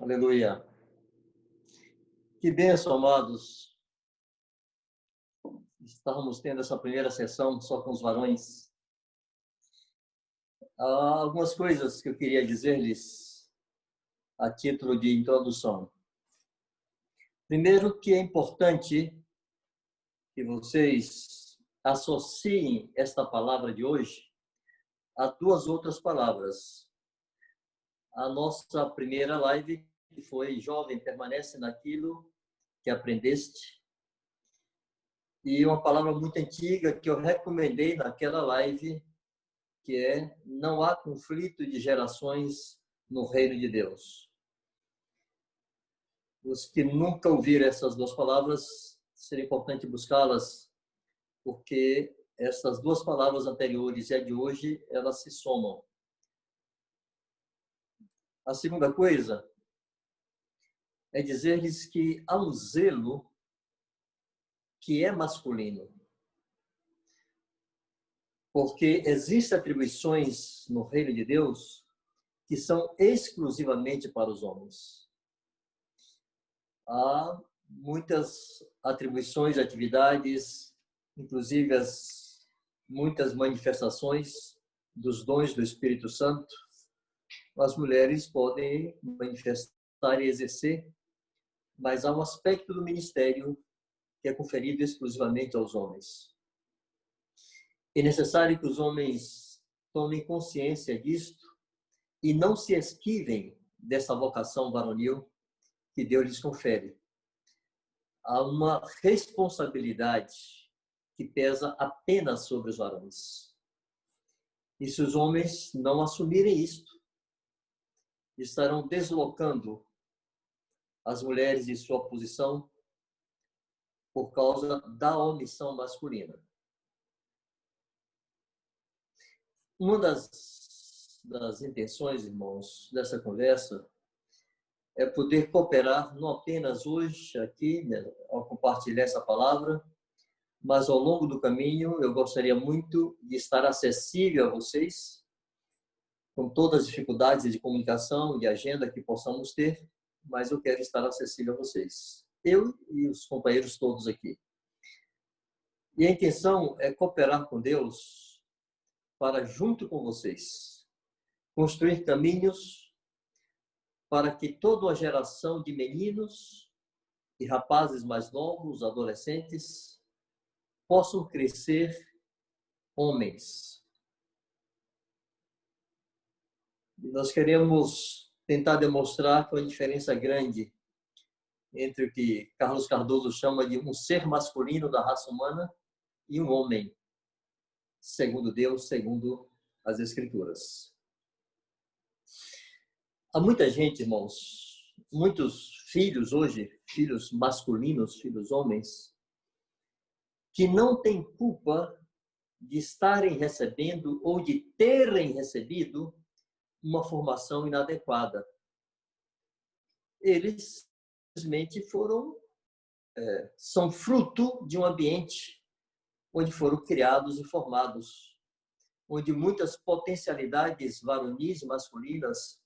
Aleluia. Que bênção, amados. Estávamos tendo essa primeira sessão só com os varões. Há algumas coisas que eu queria dizer-lhes a título de introdução. Primeiro, que é importante que vocês associem esta palavra de hoje a duas outras palavras. A nossa primeira live, que foi Jovem, permanece naquilo que aprendeste. E uma palavra muito antiga que eu recomendei naquela live, que é: não há conflito de gerações no reino de Deus. Os que nunca ouviram essas duas palavras, seria importante buscá-las, porque essas duas palavras anteriores e a de hoje, elas se somam. A segunda coisa é dizer-lhes que há um zelo que é masculino. Porque existem atribuições no reino de Deus que são exclusivamente para os homens. Há muitas atribuições, atividades, inclusive muitas manifestações dos dons do Espírito Santo. As mulheres podem manifestar e exercer, mas há um aspecto do ministério que é conferido exclusivamente aos homens. É necessário que os homens tomem consciência disto e não se esquivem dessa vocação varonil que Deus lhes confere. Há uma responsabilidade que pesa apenas sobre os varões. E se os homens não assumirem isto, estarão deslocando as mulheres de sua posição por causa da omissão masculina. Uma das intenções, irmãos, dessa conversa é poder cooperar não apenas hoje, aqui, né, ao compartilhar essa palavra, mas ao longo do caminho eu gostaria muito de estar acessível a vocês, com todas as dificuldades de comunicação e agenda que possamos ter, mas eu quero estar acessível a vocês, eu e os companheiros todos aqui. E a intenção é cooperar com Deus para, junto com vocês, construir caminhos para que toda uma geração de meninos e rapazes mais novos, adolescentes, possam crescer homens. E nós queremos tentar demonstrar que há uma diferença grande entre o que Carlos Cardoso chama de um ser masculino da raça humana e um homem, segundo Deus, segundo as Escrituras. Há muita gente, irmãos, muitos filhos hoje, filhos masculinos, filhos homens, que não têm culpa de estarem recebendo ou de terem recebido uma formação inadequada. Eles simplesmente são fruto de um ambiente onde foram criados e formados, onde muitas potencialidades varonis e masculinas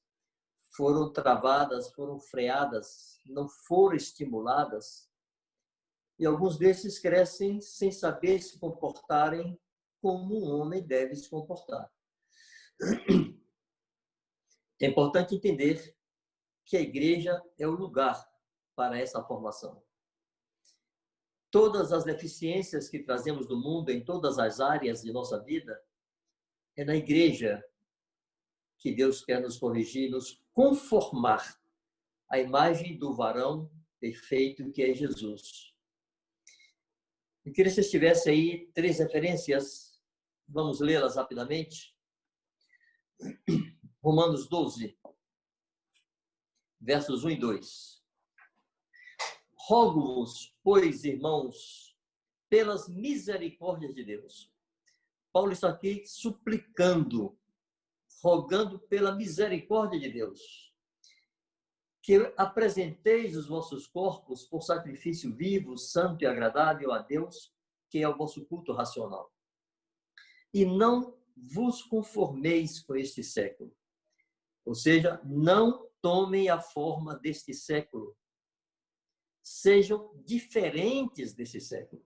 foram travadas, foram freadas, não foram estimuladas. E alguns desses crescem sem saber se comportarem como um homem deve se comportar. É importante entender que a igreja é o lugar para essa formação. Todas as deficiências que trazemos do mundo em todas as áreas de nossa vida, é na igreja que Deus quer nos corrigir, nos conformar à imagem do varão perfeito que é Jesus. Eu queria que vocês tivessem aí 3 referências, vamos lê-las rapidamente. Romanos 12, versos 1 e 2. Rogo-vos, pois, irmãos, pelas misericórdias de Deus. Paulo está aqui suplicando, rogando pela misericórdia de Deus, que apresenteis os vossos corpos por sacrifício vivo, santo e agradável a Deus, que é o vosso culto racional. E não vos conformeis com este século. Ou seja, não tomem a forma deste século. Sejam diferentes desse século.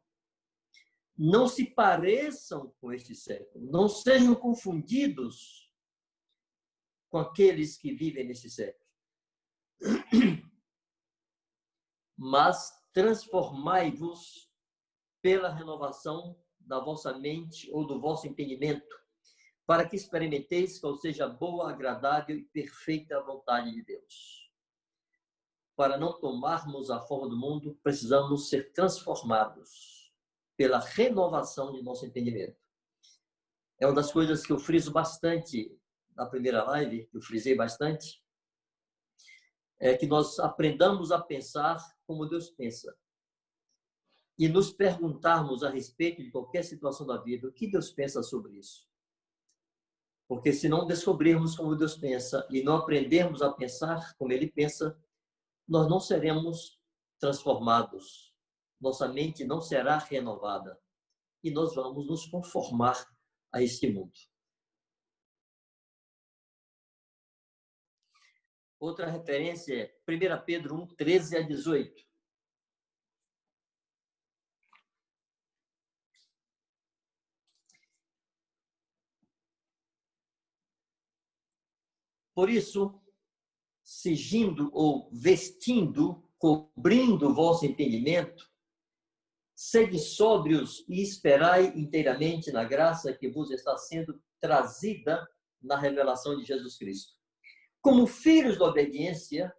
Não se pareçam com este século. Não sejam confundidos com aqueles que vivem neste século. Mas transformai-vos pela renovação da vossa mente ou do vosso entendimento, para que experimenteis qual seja a boa, agradável e perfeita vontade de Deus. Para não tomarmos a forma do mundo, precisamos ser transformados pela renovação de nosso entendimento. É uma das coisas que eu friso bastante na primeira live, que eu frisei bastante, é que nós aprendamos a pensar como Deus pensa. E nos perguntarmos a respeito de qualquer situação da vida, o que Deus pensa sobre isso? Porque se não descobrirmos como Deus pensa e não aprendermos a pensar como Ele pensa, nós não seremos transformados. Nossa mente não será renovada. E nós vamos nos conformar a este mundo. Outra referência é 1 Pedro 1, 13 a 18. Por isso, cingindo ou vestindo, cobrindo o vosso entendimento, sede sóbrios e esperai inteiramente na graça que vos está sendo trazida na revelação de Jesus Cristo. Como filhos da obediência,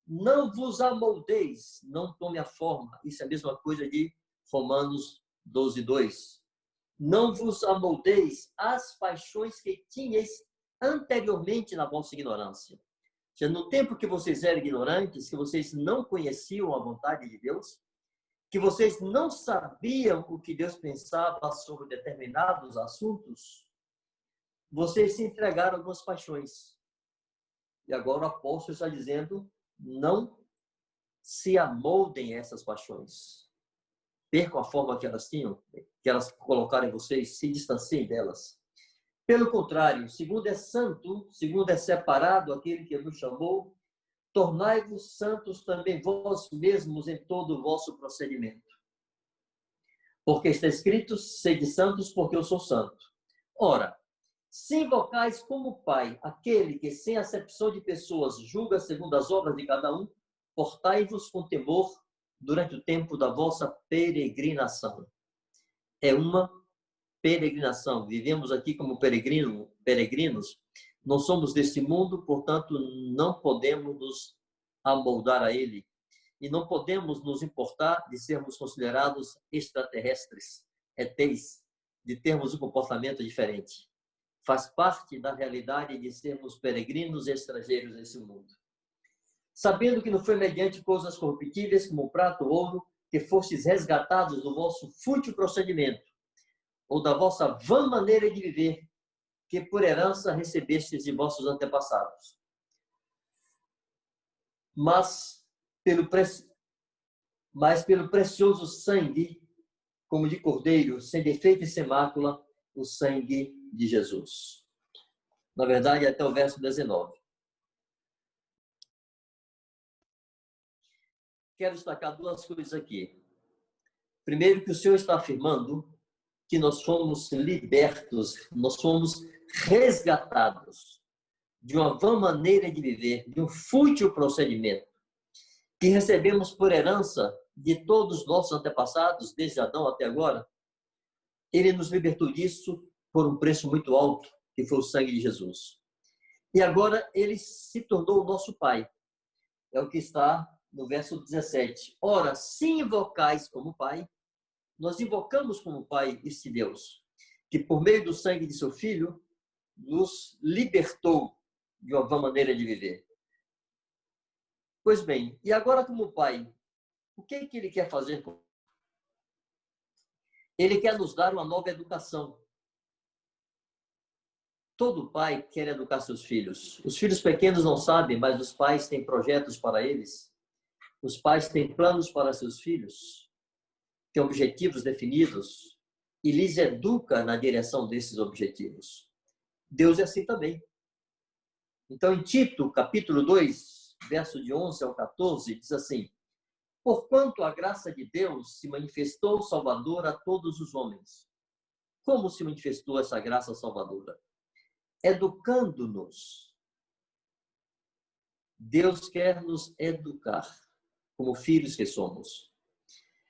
não vos amoldeis, não tome a forma. Isso é a mesma coisa de Romanos 12, 2. Não vos amoldeis às paixões que tinhais anteriormente na vossa ignorância. Já no tempo que vocês eram ignorantes, que vocês não conheciam a vontade de Deus, que vocês não sabiam o que Deus pensava sobre determinados assuntos, vocês se entregaram a algumas paixões. E agora o apóstolo está dizendo, não se amoldem a essas paixões. Percam a forma que elas tinham, que elas colocaram em vocês, se distanciem delas. Pelo contrário, segundo é santo, segundo é separado aquele que vos chamou, tornai-vos santos também vós mesmos em todo o vosso procedimento. Porque está escrito, sede santos, porque eu sou santo. Ora, se invocais como Pai aquele que, sem acepção de pessoas, julga segundo as obras de cada um, portai-vos com temor durante o tempo da vossa peregrinação. É uma peregrinação. Vivemos aqui como peregrinos. Não somos deste mundo, portanto, não podemos nos amoldar a ele. E não podemos nos importar de sermos considerados extraterrestres, ETs, de termos um comportamento diferente. Faz parte da realidade de sermos peregrinos e estrangeiros nesse mundo. Sabendo que não foi mediante coisas corruptíveis como prata ou ouro que fostes resgatados do vosso fútil procedimento, ou da vossa vã maneira de viver, que por herança recebestes de vossos antepassados. Mas pelo precioso sangue, como de cordeiro, sem defeito e sem mácula, o sangue de Jesus. Na verdade, até o verso 19. Quero destacar duas coisas aqui. Primeiro, que o Senhor está afirmando que nós fomos libertos, nós fomos resgatados de uma vã maneira de viver, de um fútil procedimento, que recebemos por herança de todos os nossos antepassados, desde Adão até agora. Ele nos libertou disso por um preço muito alto, que foi o sangue de Jesus. E agora ele se tornou o nosso Pai. É o que está no verso 17. Ora, se invocais como Pai, nós invocamos como Pai este Deus, que por meio do sangue de seu Filho, nos libertou de uma vã maneira de viver. Pois bem, e agora como Pai, o que é que Ele quer fazer? Ele quer nos dar uma nova educação. Todo pai quer educar seus filhos. Os filhos pequenos não sabem, mas os pais têm projetos para eles. Os pais têm planos para seus filhos, têm objetivos definidos e lhes educa na direção desses objetivos. Deus é assim também. Então, em Tito, capítulo 2, verso de 11 ao 14, diz assim: porquanto a graça de Deus se manifestou salvadora a todos os homens. Como se manifestou essa graça salvadora? Educando-nos. Deus quer nos educar, como filhos que somos.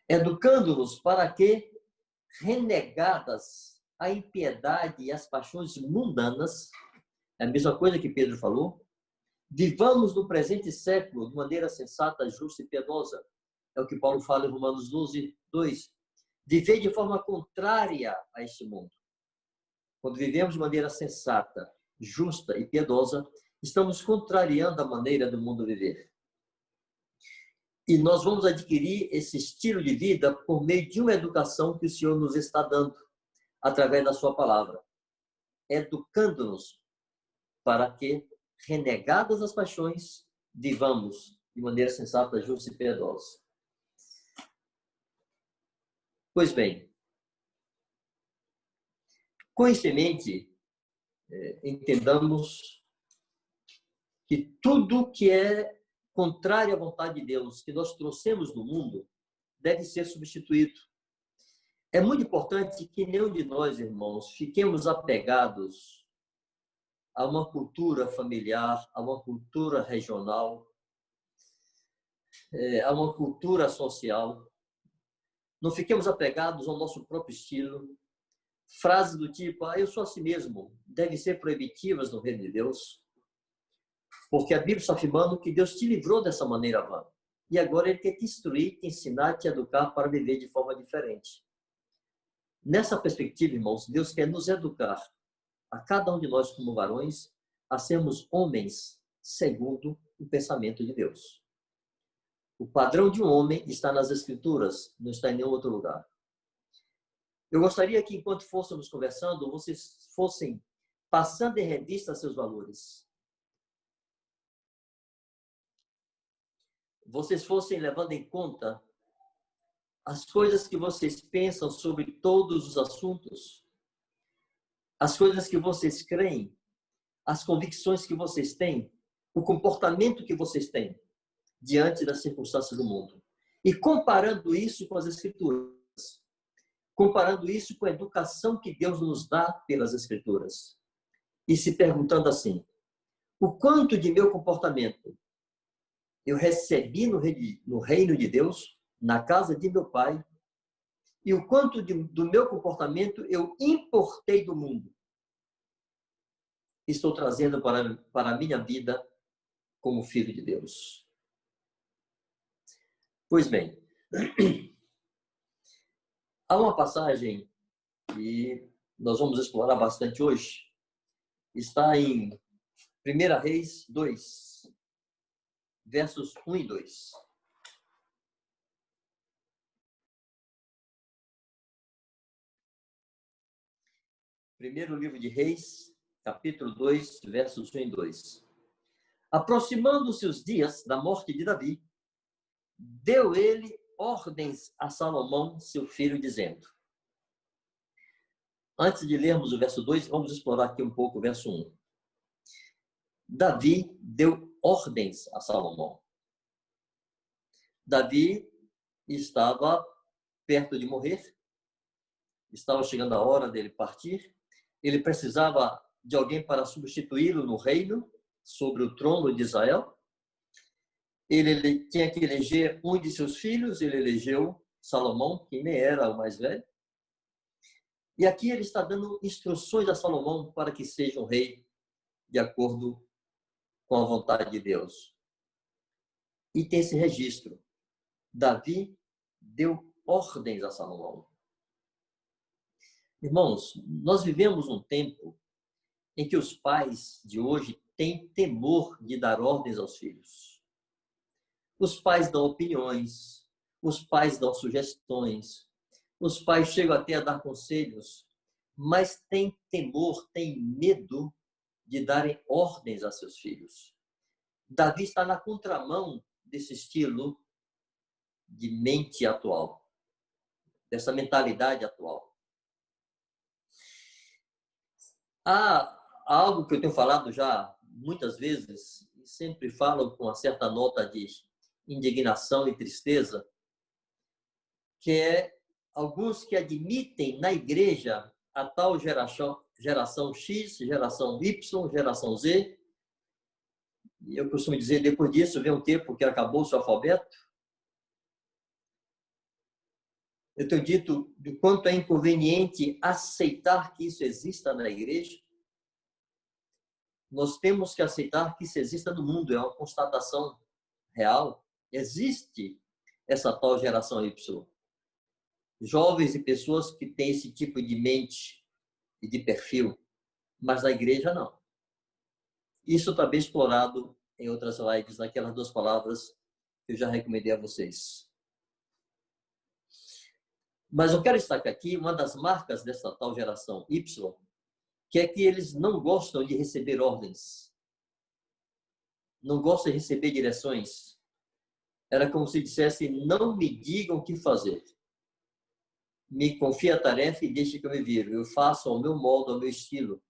Educando-nos para que, renegadas a impiedade e as paixões mundanas, é a mesma coisa que Pedro falou, vivamos no presente século de maneira sensata, justa e piedosa. É o que Paulo fala em Romanos 12, 2. Viver de forma contrária a este mundo. Quando vivemos de maneira sensata, justa e piedosa, estamos contrariando a maneira do mundo viver. E nós vamos adquirir esse estilo de vida por meio de uma educação que o Senhor nos está dando, através da sua palavra. Educando-nos para que, renegadas as paixões, vivamos de maneira sensata, justa e piedosa. Pois bem, com isso em mente, entendamos que tudo que é contrário à vontade de Deus, que nós trouxemos do mundo, deve ser substituído. É muito importante que nenhum de nós, irmãos, fiquemos apegados a uma cultura familiar, a uma cultura regional, a uma cultura social. Não fiquemos apegados ao nosso próprio estilo. Frases do tipo, eu sou assim mesmo, devem ser proibitivas no reino de Deus. Porque a Bíblia está afirmando que Deus te livrou dessa maneira vã. E agora Ele quer te instruir, te ensinar, te educar para viver de forma diferente. Nessa perspectiva, irmãos, Deus quer nos educar, a cada um de nós como varões, a sermos homens segundo o pensamento de Deus. O padrão de um homem está nas Escrituras, não está em nenhum outro lugar. Eu gostaria que, enquanto fôssemos conversando, vocês fossem passando em revista seus valores. Vocês fossem levando em conta as coisas que vocês pensam sobre todos os assuntos, as coisas que vocês creem, as convicções que vocês têm, o comportamento que vocês têm diante das circunstâncias do mundo. E comparando isso com as Escrituras, comparando isso com a educação que Deus nos dá pelas Escrituras, e se perguntando assim, o quanto de meu comportamento eu recebi no reino de Deus, na casa de meu Pai, e o quanto do meu comportamento eu importei do mundo. Estou trazendo para a minha vida como filho de Deus. Pois bem, há uma passagem que nós vamos explorar bastante hoje. Está em 1 Reis 2, versos 1 e 2. Primeiro livro de Reis, capítulo 2, versos 1 e 2. Aproximando-se os dias da morte de Davi, deu ele ordens a Salomão, seu filho, dizendo... Antes de lermos o verso 2, vamos explorar aqui um pouco o verso 1. Davi deu ordens a Salomão. Davi estava perto de morrer, estava chegando a hora dele partir, ele precisava de alguém para substituí-lo no reino, sobre o trono de Israel. Ele tinha que eleger um de seus filhos, ele elegeu Salomão, que nem era o mais velho. E aqui ele está dando instruções a Salomão para que seja um rei de acordo com a vontade de Deus. E tem esse registro. Davi deu ordens a Salomão. Irmãos, nós vivemos um tempo em que os pais de hoje têm temor de dar ordens aos filhos. Os pais dão opiniões, os pais dão sugestões, os pais chegam até a dar conselhos, mas têm temor, têm medo de darem ordens a seus filhos. Davi está na contramão desse estilo de mente atual, dessa mentalidade atual. Há algo que eu tenho falado já muitas vezes, e sempre falo com uma certa nota de indignação e tristeza, que é alguns que admitem na igreja a tal geração X, geração Y, geração Z. E eu costumo dizer, depois disso vem o quê? Porque acabou-se o alfabeto. Eu tenho dito do quanto é inconveniente aceitar que isso exista na igreja. Nós temos que aceitar que isso exista no mundo, é uma constatação real. Existe essa tal geração Y. Jovens e pessoas que têm esse tipo de mente e de perfil, mas na igreja não. Isso está bem explorado em outras lives, naquelas 2 palavras que eu já recomendei a vocês. Mas eu quero destacar aqui uma das marcas dessa tal geração Y, que é que eles não gostam de receber ordens, não gostam de receber direções. Era como se dissesse, não me digam o que fazer. Me confia a tarefa e deixe que eu me viro. Eu faço ao meu modo, ao meu estilo.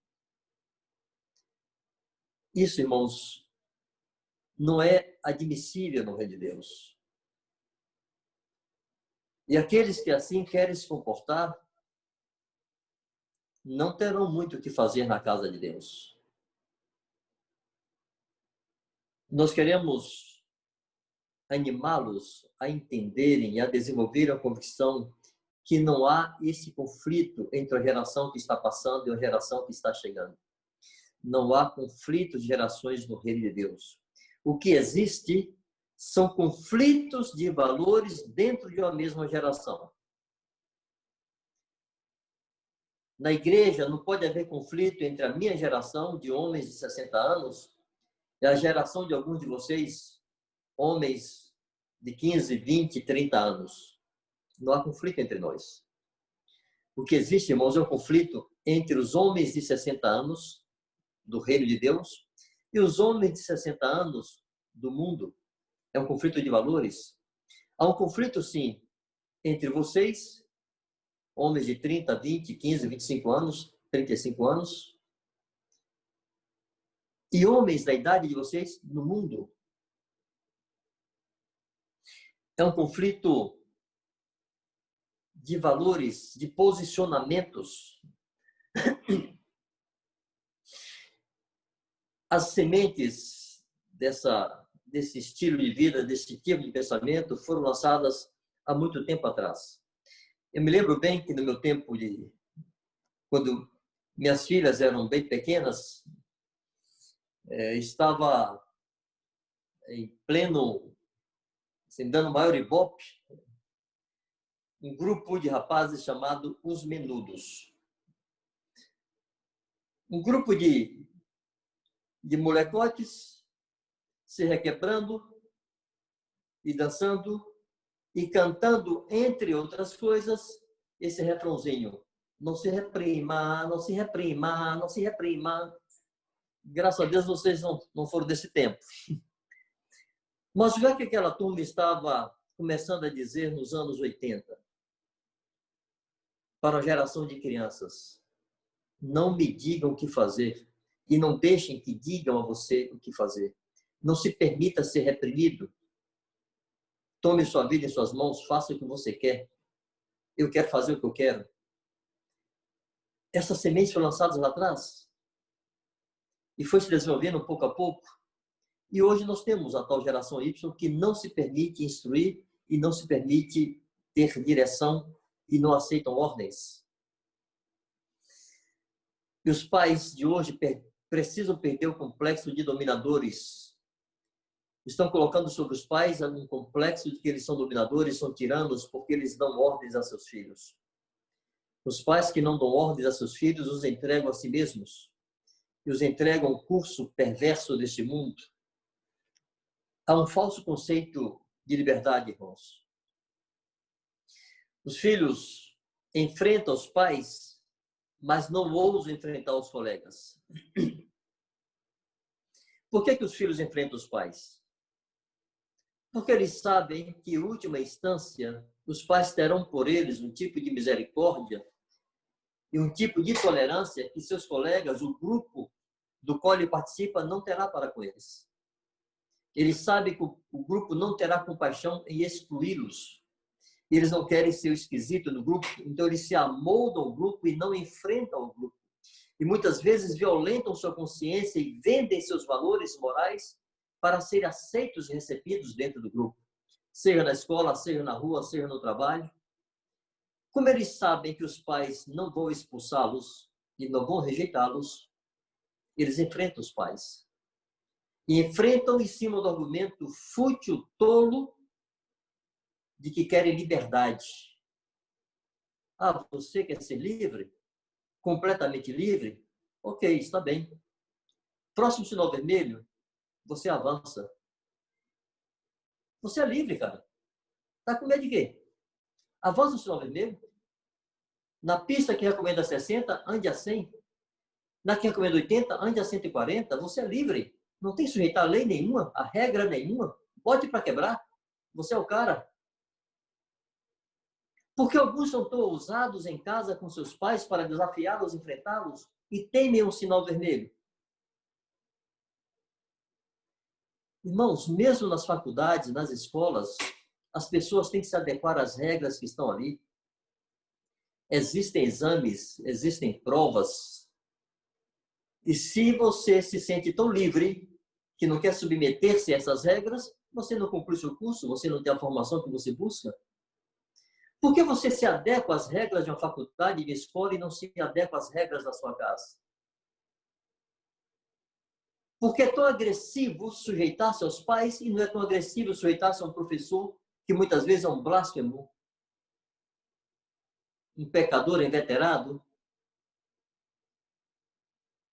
Isso, irmãos, não é admissível no reino de Deus. E aqueles que assim querem se comportar não terão muito o que fazer na casa de Deus. Nós queremos animá-los a entenderem e a desenvolver a convicção que não há esse conflito entre a geração que está passando e a geração que está chegando. Não há conflito de gerações no reino de Deus. O que existe são conflitos de valores dentro de uma mesma geração. Na igreja não pode haver conflito entre a minha geração de homens de 60 anos e a geração de alguns de vocês, homens de 15, 20, 30 anos. Não há conflito entre nós. O que existe, irmãos, é um conflito entre os homens de 60 anos do reino de Deus e os homens de 60 anos do mundo. É um conflito de valores. Há um conflito, sim, entre vocês, homens de 30, 20, 15, 25 anos, 35 anos, e homens da idade de vocês no mundo. É um conflito de valores, de posicionamentos. As sementes desse estilo de vida, desse tipo de pensamento, foram lançadas há muito tempo atrás. Eu me lembro bem que no meu tempo quando minhas filhas eram bem pequenas, estava em pleno, assim, dando maior ibope, um grupo de rapazes chamado Os Menudos. Um grupo de molecotes se requebrando e dançando e cantando, entre outras coisas, esse refrãozinho. Não se reprima, não se reprima, não se reprima. Graças a Deus vocês não foram desse tempo. Mas o que aquela turma estava começando a dizer nos anos 80? Para a geração de crianças. Não me digam o que fazer e não deixem que digam a você o que fazer. Não se permita ser reprimido. Tome sua vida em suas mãos, faça o que você quer. Eu quero fazer o que eu quero. Essas sementes foram lançadas lá atrás e foi se desenvolvendo pouco a pouco. E hoje nós temos a tal geração Y que não se permite instruir e não se permite ter direção e não aceitam ordens. E os pais de hoje precisam perder o complexo de dominadores. Estão colocando sobre os pais um complexo de que eles são dominadores, são tiranos, porque eles dão ordens a seus filhos. Os pais que não dão ordens a seus filhos os entregam a si mesmos e os entregam ao curso perverso deste mundo. Há um falso conceito de liberdade, irmãos. Os filhos enfrentam os pais, mas não ousam enfrentar os colegas. Por que os filhos enfrentam os pais? Porque eles sabem que, em última instância, os pais terão por eles um tipo de misericórdia e um tipo de tolerância que seus colegas, o grupo do qual ele participa não terá para com eles. Ele sabe que o grupo não terá compaixão em excluí-los. Eles não querem ser o esquisito no grupo, então eles se amoldam ao grupo e não enfrentam o grupo. E muitas vezes violentam sua consciência e vendem seus valores morais para serem aceitos e recebidos dentro do grupo, seja na escola, seja na rua, seja no trabalho. Como eles sabem que os pais não vão expulsá-los e não vão rejeitá-los, eles enfrentam os pais. E enfrentam em cima do argumento fútil, tolo, de que querem liberdade. Ah, você quer ser livre? Completamente livre? Ok, está bem. Próximo sinal vermelho, você avança. Você é livre, cara. Tá com medo de quê? Avança o sinal vermelho. Na pista que recomenda 60, ande a 100. Na que recomenda 80, ande a 140. Você é livre. Não tem que sujeitar a lei nenhuma, a regra nenhuma. Bote para quebrar. Você é o cara. Porque alguns são tão ousados em casa com seus pais para desafiá-los, enfrentá-los e temem um sinal vermelho. Irmãos, mesmo nas faculdades, nas escolas, as pessoas têm que se adequar às regras que estão ali. Existem exames, existem provas. E se você se sente tão livre que não quer submeter-se a essas regras, você não conclui seu curso, você não tem a formação que você busca. Por que você se adequa às regras de uma faculdade, de escola, e não se adequa às regras da sua casa? Porque é tão agressivo sujeitar-se aos pais e não é tão agressivo sujeitar-se a um professor que muitas vezes é um blasfemo, um pecador inveterado?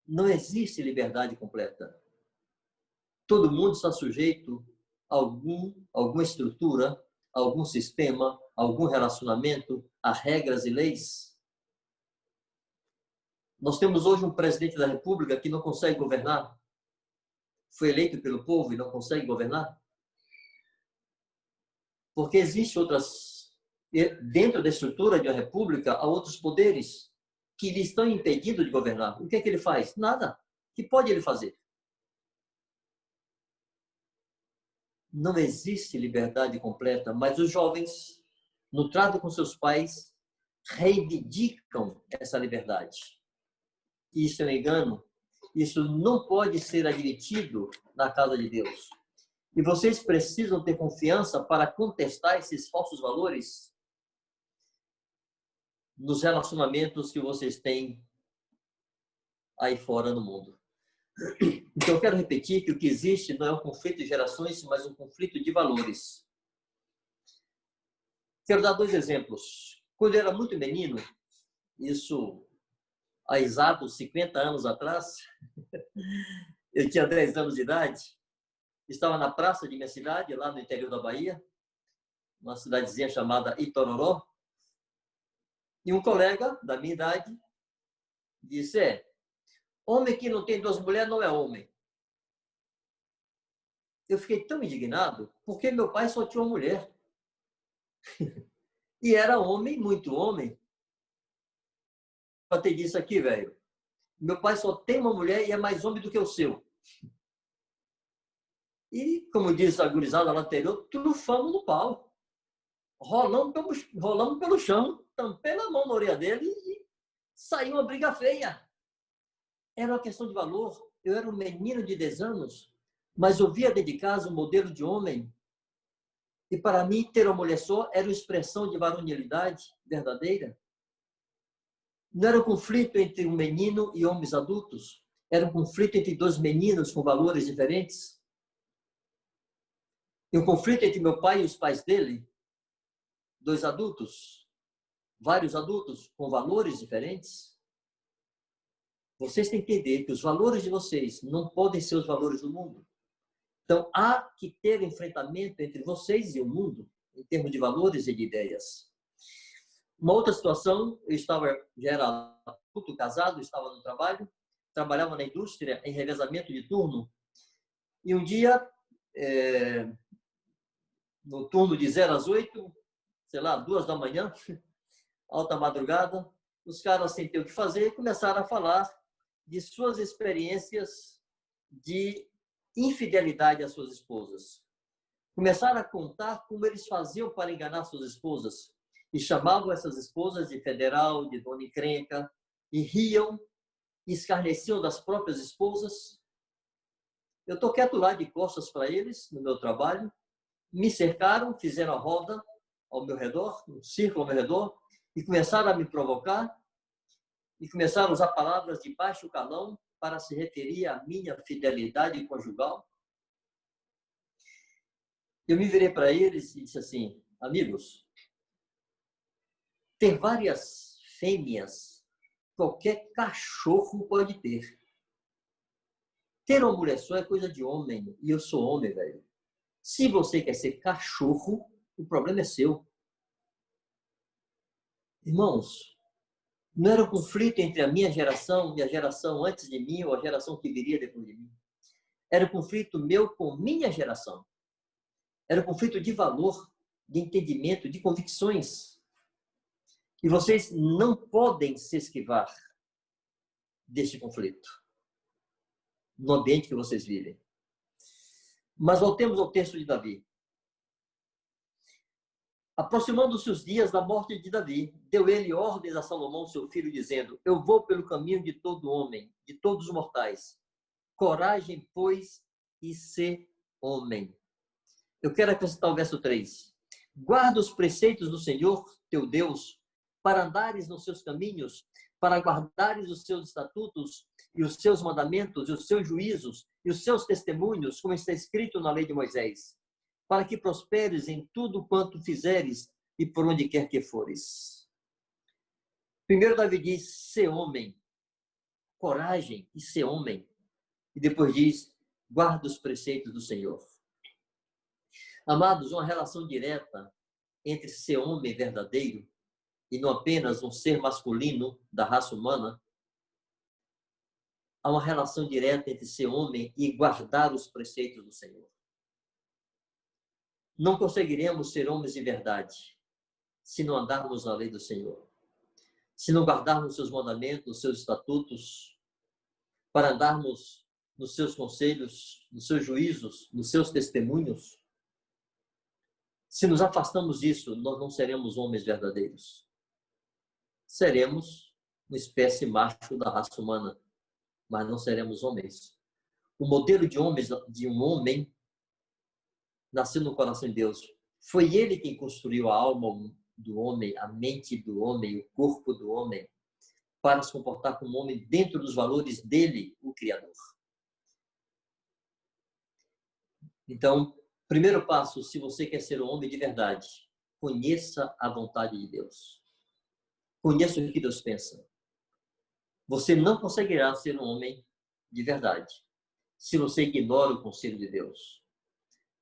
Não existe liberdade completa. Todo mundo está sujeito a alguma estrutura, a algum sistema, a algum relacionamento, a regras e leis. Nós temos hoje um presidente da República que não consegue governar. Foi eleito pelo povo e não consegue governar. Porque existe dentro da estrutura de uma república, há outros poderes que lhe estão impedindo de governar. O que é que ele faz? Nada. O que pode ele fazer? Não existe liberdade completa, mas os jovens, no trato com seus pais, reivindicam essa liberdade. Isso é um engano. Isso não pode ser admitido na casa de Deus. E vocês precisam ter confiança para contestar esses falsos valores nos relacionamentos que vocês têm aí fora no mundo. Então, eu quero repetir que o que existe não é um conflito de gerações, mas um conflito de valores. Quero dar 2 exemplos. Quando eu era muito menino, isso há exatos 50 anos atrás, eu tinha 10 anos de idade, estava na praça de minha cidade, lá no interior da Bahia, uma cidadezinha chamada Itororó, e um colega da minha idade disse: homem que não tem 2 mulheres não é homem. Eu fiquei tão indignado, porque meu pai só tinha uma mulher. E era homem, muito homem. Eu te disse aqui, velho, meu pai só tem uma mulher e é mais homem do que o seu. E, como diz a gurizada lá anterior, trufamos no pau. Rolamos pelo chão, tampei na mão na orelha dele e saiu uma briga feia. Era uma questão de valor. Eu era um menino de 10 anos, mas eu via dentro de casa um modelo de homem. E para mim, ter uma mulher só era uma expressão de varonilidade verdadeira. Não era um conflito entre um menino e homens adultos. Era um conflito entre 2 meninos com valores diferentes. E um conflito entre meu pai e os pais dele. 2 adultos. Vários adultos com valores diferentes. Vocês têm que entender que os valores de vocês não podem ser os valores do mundo. Então, há que ter enfrentamento entre vocês e o mundo, em termos de valores e de ideias. Uma outra situação, eu já era adulto, casado, estava no trabalho, trabalhava na indústria em revezamento de turno, e um dia, no turno de 0 às 8, sei lá, 2 da manhã, alta madrugada, os caras sem ter o que fazer começaram a falar de suas experiências de infidelidade às suas esposas. Começaram a contar como eles faziam para enganar suas esposas e chamavam essas esposas de federal, de dona encrenca, e riam e escarneciam das próprias esposas. Eu estou quieto lá de costas para eles, no meu trabalho, me cercaram, fizeram a roda ao meu redor, um círculo ao meu redor, e começaram a me provocar, e começaram a usar palavras de baixo calão para se referir à minha fidelidade conjugal. Eu me virei para eles e disse assim: amigos, ter várias fêmeas, qualquer cachorro pode ter. Ter uma mulher só é coisa de homem, e eu sou homem, velho. Se você quer ser cachorro, o problema é seu. Irmãos, não era um conflito entre a minha geração e a geração antes de mim ou a geração que viria depois de mim. Era um conflito meu com minha geração. Era um conflito de valor, de entendimento, de convicções. E vocês não podem se esquivar deste conflito no ambiente que vocês vivem. Mas voltemos ao texto de Davi. Aproximando-se os dias da morte de Davi, deu ele ordens a Salomão, seu filho, dizendo: eu vou pelo caminho de todo homem, de todos os mortais. Coragem, pois, e ser homem. Eu quero acrescentar o verso 3. Guarda os preceitos do Senhor, teu Deus, para andares nos seus caminhos, para guardares os seus estatutos e os seus mandamentos e os seus juízos e os seus testemunhos, como está escrito na lei de Moisés, para que prosperes em tudo quanto fizeres e por onde quer que fores. Primeiro Davi diz, ser homem, coragem e ser homem. E depois diz, guarda os preceitos do Senhor. Amados, uma relação direta entre ser homem verdadeiro e não apenas um ser masculino da raça humana, há uma relação direta entre ser homem e guardar os preceitos do Senhor. Não conseguiremos ser homens de verdade se não andarmos na lei do Senhor, se não guardarmos seus mandamentos, seus estatutos, para andarmos nos seus conselhos, nos seus juízos, nos seus testemunhos. Se nos afastamos disso, nós não seremos homens verdadeiros. Seremos uma espécie macho da raça humana, mas não seremos homens. O modelo de um homem nasceu no coração de Deus. Foi ele quem construiu a alma do homem, a mente do homem, o corpo do homem, para se comportar como homem dentro dos valores dele, o Criador. Então, primeiro passo, se você quer ser um homem de verdade, conheça a vontade de Deus. Conheça o que Deus pensa. Você não conseguirá ser um homem de verdade se você ignora o conselho de Deus.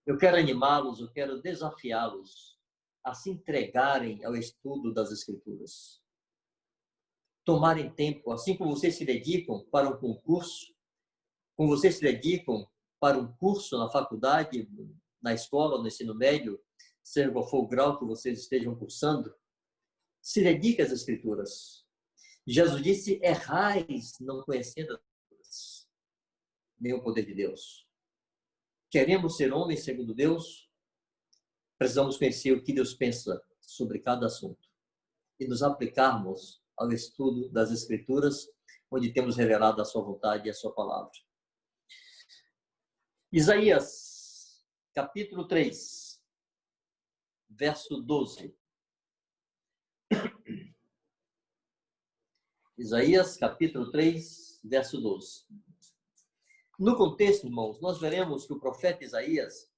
Eu quero animá-los, eu quero desafiá-los a se entregarem ao estudo das Escrituras. Tomarem tempo, assim como vocês se dedicam para um concurso, como vocês se dedicam para um curso na faculdade, na escola, no ensino médio, seja qual for o grau que vocês estejam cursando, se dedique às Escrituras. Jesus disse, errais não conhecendo as Escrituras, nem o poder de Deus. Queremos ser homens segundo Deus, precisamos conhecer o que Deus pensa sobre cada assunto e nos aplicarmos ao estudo das Escrituras, onde temos revelado a sua vontade e a sua palavra. Isaías, capítulo 3, verso 12. Isaías, capítulo 3, verso 12. No contexto, irmãos, nós veremos que o profeta Isaías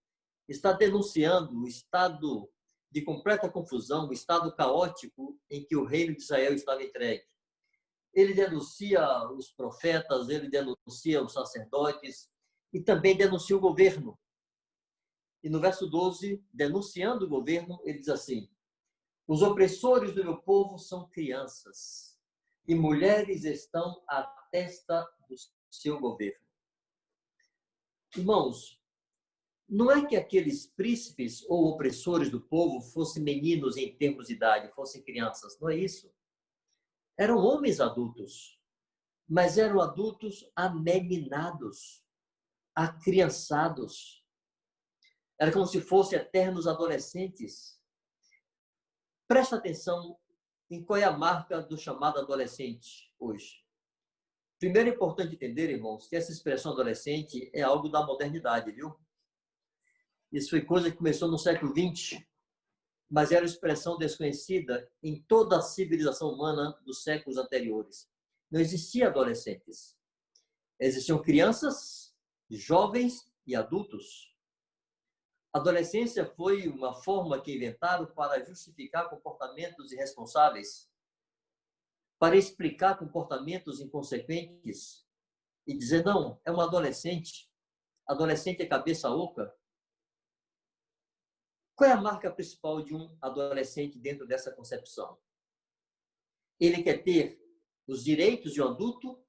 está denunciando o estado de completa confusão, o estado caótico em que o reino de Israel estava entregue. Ele denuncia os profetas, ele denuncia os sacerdotes e também denuncia o governo. E no verso 12, denunciando o governo, ele diz assim, os opressores do meu povo são crianças e mulheres estão à testa do seu governo. Irmãos, não é que aqueles príncipes ou opressores do povo fossem meninos em termos de idade, fossem crianças, não é isso. Eram homens adultos, mas eram adultos ameninados, acriançados. Era como se fossem eternos adolescentes. Presta atenção em qual é a marca do chamado adolescente hoje. Primeiro é importante entender, irmãos, que essa expressão adolescente é algo da modernidade, viu? Isso foi coisa que começou no século XX, mas era uma expressão desconhecida em toda a civilização humana dos séculos anteriores. Não existia adolescentes. Existiam crianças, jovens e adultos. A adolescência foi uma forma que inventaram para justificar comportamentos irresponsáveis, para explicar comportamentos inconsequentes e dizer, não, é um adolescente é cabeça oca. Qual é a marca principal de um adolescente dentro dessa concepção? Ele quer ter os direitos de um adulto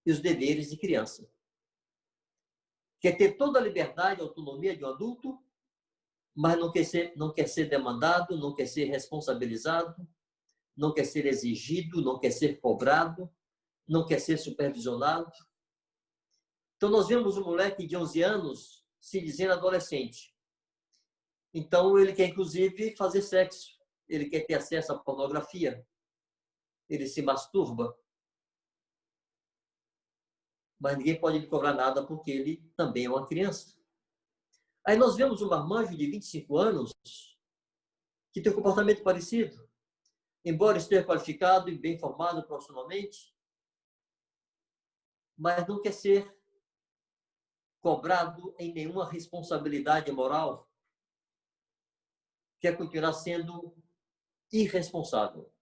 e os deveres de criança. Quer ter toda a liberdade e autonomia de um adulto, mas não quer ser demandado, não quer ser responsabilizado, não quer ser exigido, não quer ser cobrado, não quer ser supervisionado. Então, nós vemos um moleque de 11 anos se dizendo adolescente. Então, ele quer, inclusive, fazer sexo. Ele quer ter acesso à pornografia. Ele se masturba. Mas ninguém pode lhe cobrar nada porque ele também é uma criança. Aí nós vemos um marmanjo de 25 anos que tem um comportamento parecido. Embora esteja qualificado e bem formado profissionalmente, mas não quer ser cobrado em nenhuma responsabilidade moral, quer continuar sendo irresponsável.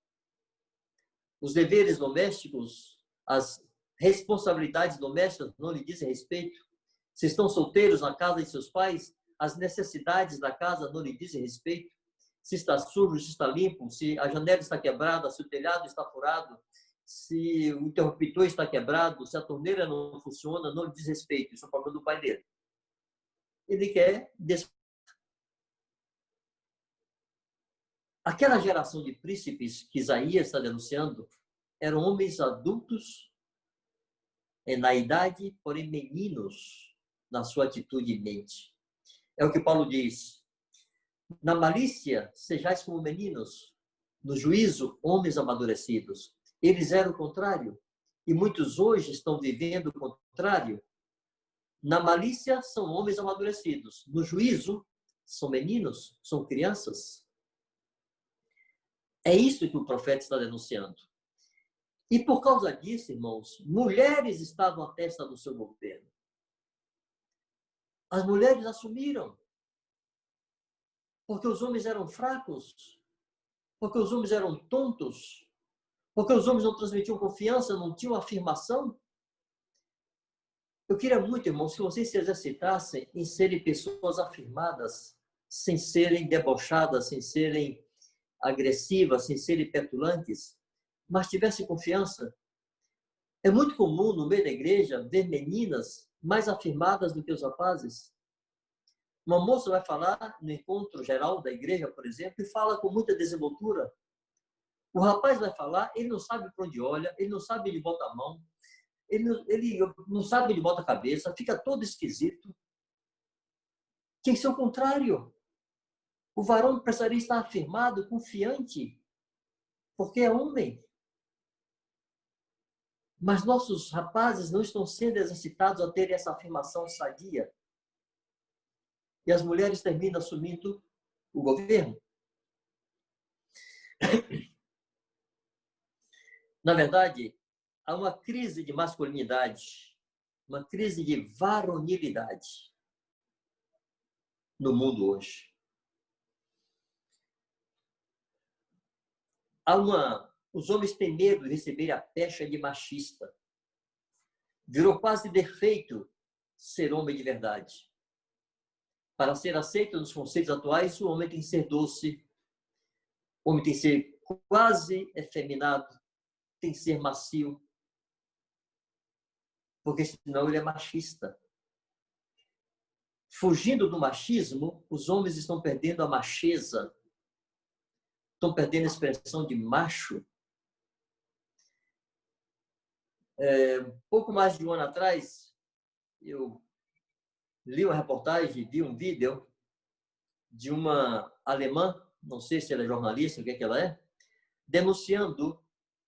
Os deveres domésticos, as responsabilidades domésticas não lhe dizem respeito. Se estão solteiros na casa de seus pais, as necessidades da casa não lhe dizem respeito. Se está sujo, se está limpo, se a janela está quebrada, se o telhado está furado, se o interruptor está quebrado, se a torneira não funciona, não lhe diz respeito. Isso é o problema do pai dele. Ele quer... Aquela geração de príncipes que Isaías está denunciando eram homens adultos na idade, porém meninos na sua atitude e mente. É o que Paulo diz. Na malícia, sejais como meninos. No juízo, homens amadurecidos. Eles eram o contrário. E muitos hoje estão vivendo o contrário. Na malícia, são homens amadurecidos. No juízo, são meninos, são crianças. É isso que o profeta está denunciando. E por causa disso, irmãos, mulheres estavam à testa do seu governo. As mulheres assumiram. Porque os homens eram fracos. Porque os homens eram tontos. Porque os homens não transmitiam confiança, não tinham afirmação. Eu queria muito, irmãos, que vocês se exercitassem em serem pessoas afirmadas, sem serem debochadas, sem serem agressivas, sem serem petulantes, mas tivessem confiança. É muito comum no meio da igreja ver meninas mais afirmadas do que os rapazes. Uma moça vai falar no encontro geral da igreja, por exemplo, e fala com muita desenvoltura. O rapaz vai falar, ele não sabe para onde olha, ele não sabe onde bota a mão, ele não sabe onde bota a cabeça, fica todo esquisito. Tem que ser o contrário. O varão precisaria estar afirmado, confiante, porque é homem. Mas nossos rapazes não estão sendo exercitados a ter essa afirmação sadia. E as mulheres terminam assumindo o governo. Na verdade, há uma crise de masculinidade, uma crise de varonilidade no mundo hoje. Os homens têm medo de receber a pecha de machista. Virou quase defeito ser homem de verdade. Para ser aceito nos conceitos atuais, o homem tem que ser doce, o homem tem que ser quase efeminado, tem que ser macio, porque senão ele é machista. Fugindo do machismo, os homens estão perdendo a macheza, estão perdendo a expressão de macho. Pouco mais de um ano atrás, eu li uma reportagem, vi um vídeo de uma alemã, não sei se ela é jornalista, o que ela é, denunciando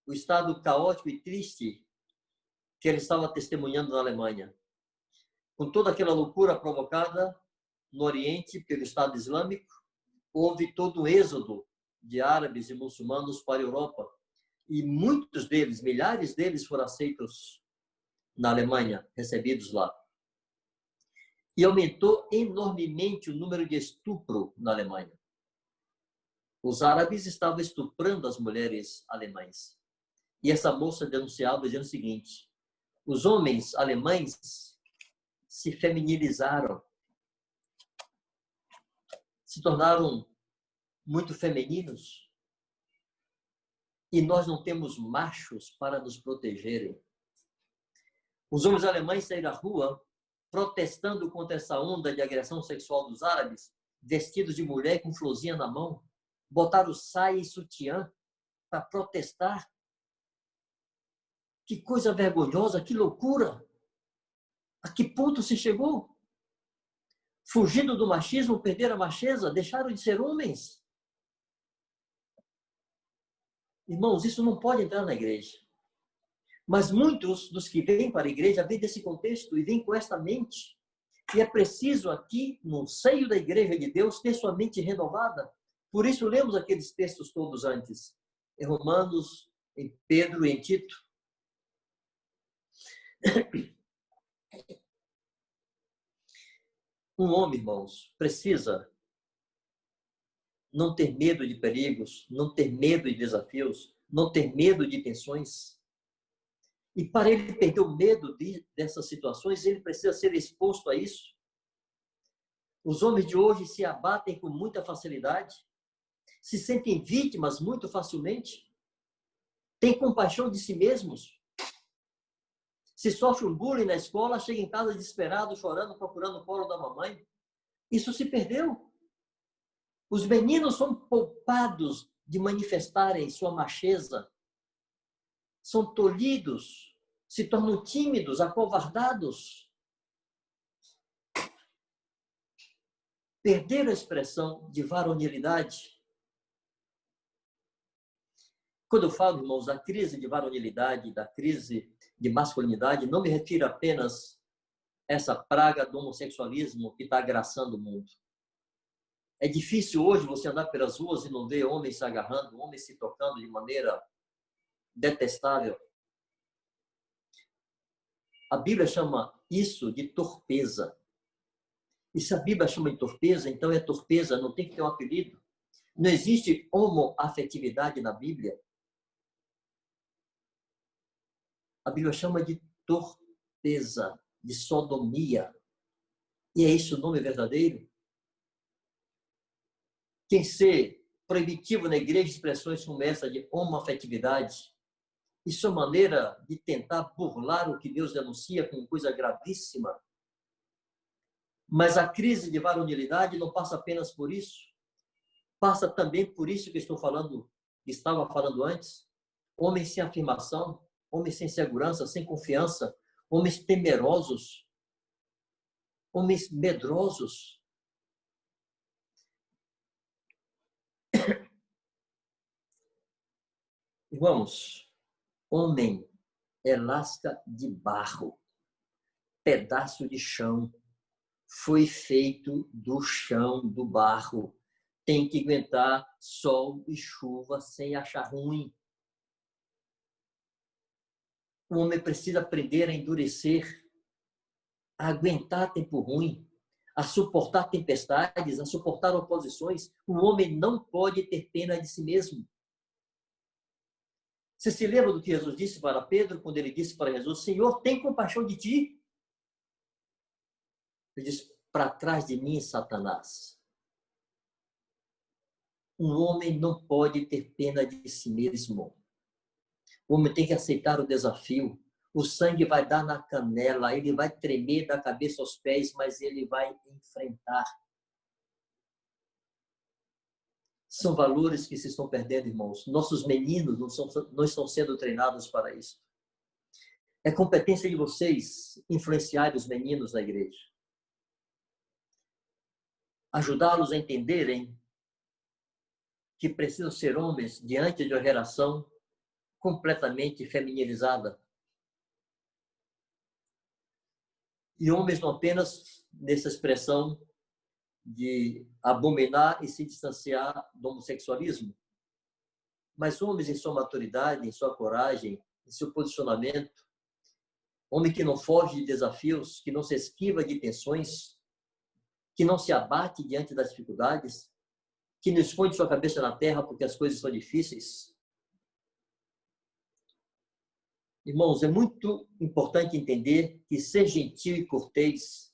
o estado caótico e triste que ela estava testemunhando na Alemanha. Com toda aquela loucura provocada no Oriente pelo Estado Islâmico, houve todo um êxodo de árabes e muçulmanos para a Europa. E muitos deles, milhares deles, foram aceitos na Alemanha, recebidos lá. E aumentou enormemente o número de estupro na Alemanha. Os árabes estavam estuprando as mulheres alemãs. E essa moça denunciava dizendo o seguinte: os homens alemães se feminilizaram, se tornaram muito femininos, e nós não temos machos para nos protegerem. Os homens alemães saíram à rua protestando contra essa onda de agressão sexual dos árabes, vestidos de mulher com florzinha na mão, botaram saia e sutiã para protestar. Que coisa vergonhosa, que loucura! A que ponto se chegou? Fugindo do machismo, perderam a macheza, deixaram de ser homens. Irmãos, isso não pode entrar na igreja. Mas muitos dos que vêm para a igreja vêm desse contexto e vêm com esta mente. E é preciso aqui, no seio da igreja de Deus, ter sua mente renovada. Por isso, lemos aqueles textos todos antes. Em Romanos, em Pedro e em Tito. Um homem, irmãos, precisa não ter medo de perigos, não ter medo de desafios, não ter medo de tensões. E para ele perder o medo dessas situações, ele precisa ser exposto a isso. Os homens de hoje se abatem com muita facilidade, se sentem vítimas muito facilmente, têm compaixão de si mesmos. Se sofre um bullying na escola, chega em casa desesperado, chorando, procurando o colo da mamãe. Isso se perdeu. Os meninos são poupados de manifestarem sua macheza, são tolhidos, se tornam tímidos, acovardados. Perderam a expressão de varonilidade. Quando eu falo, irmãos, da crise de varonilidade, da crise de masculinidade, não me refiro apenas a essa praga do homossexualismo que está agraçando o mundo. É difícil hoje você andar pelas ruas e não ver homens se agarrando, homens se tocando de maneira detestável. A Bíblia chama isso de torpeza. E se a Bíblia chama de torpeza, então é torpeza, não tem que ter um apelido. Não existe homoafetividade na Bíblia. A Bíblia chama de torpeza, de sodomia. E é esse o nome verdadeiro? Tem que ser proibitivo na igreja expressões como essa de homoafetividade. Isso é maneira de tentar burlar o que Deus denuncia como coisa gravíssima. Mas a crise de varonilidade não passa apenas por isso. Passa também por isso que estava falando antes. Homens sem afirmação, homens sem segurança, sem confiança, homens temerosos, homens medrosos. Irmãos, homem é lasca de barro, pedaço de chão. Foi feito do chão, do barro. Tem que aguentar sol e chuva sem achar ruim. O homem precisa aprender a endurecer, a aguentar tempo ruim, a suportar tempestades, a suportar oposições. O homem não pode ter pena de si mesmo. Você se lembra do que Jesus disse para Pedro, quando ele disse para Jesus: Senhor, tem compaixão de ti? Ele diz: para trás de mim, Satanás. Um homem não pode ter pena de si mesmo. O homem tem que aceitar o desafio. O sangue vai dar na canela, ele vai tremer da cabeça aos pés, mas ele vai enfrentar. São valores que se estão perdendo, irmãos. Nossos meninos não estão sendo treinados para isso. É competência de vocês influenciar os meninos na igreja. Ajudá-los a entenderem que precisam ser homens diante de uma geração completamente feminilizada. E homens não apenas nessa expressão de abominar e se distanciar do homossexualismo, mas homens em sua maturidade, em sua coragem, em seu posicionamento, homem que não foge de desafios, que não se esquiva de tensões, que não se abate diante das dificuldades, que não esconde sua cabeça na terra porque as coisas são difíceis. Irmãos, é muito importante entender que ser gentil e cortês,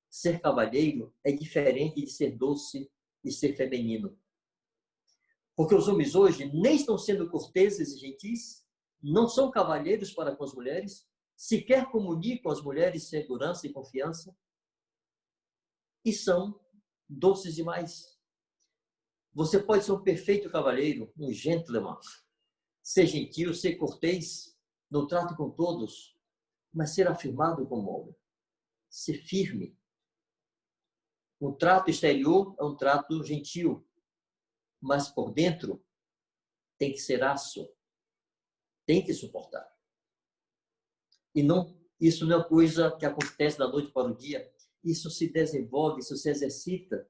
ser cavalheiro, é diferente de ser doce e ser feminino. Porque os homens hoje nem estão sendo corteses e gentis, não são cavalheiros para com as mulheres, sequer comunicam às mulheres segurança e confiança, e são doces demais. Você pode ser um perfeito cavalheiro, um gentleman, ser gentil, ser cortês, no trato com todos, mas ser afirmado como homem, ser firme. O trato exterior é um trato gentil, mas por dentro tem que ser aço, tem que suportar. E isso não é coisa que acontece da noite para o dia, isso se desenvolve, isso se exercita.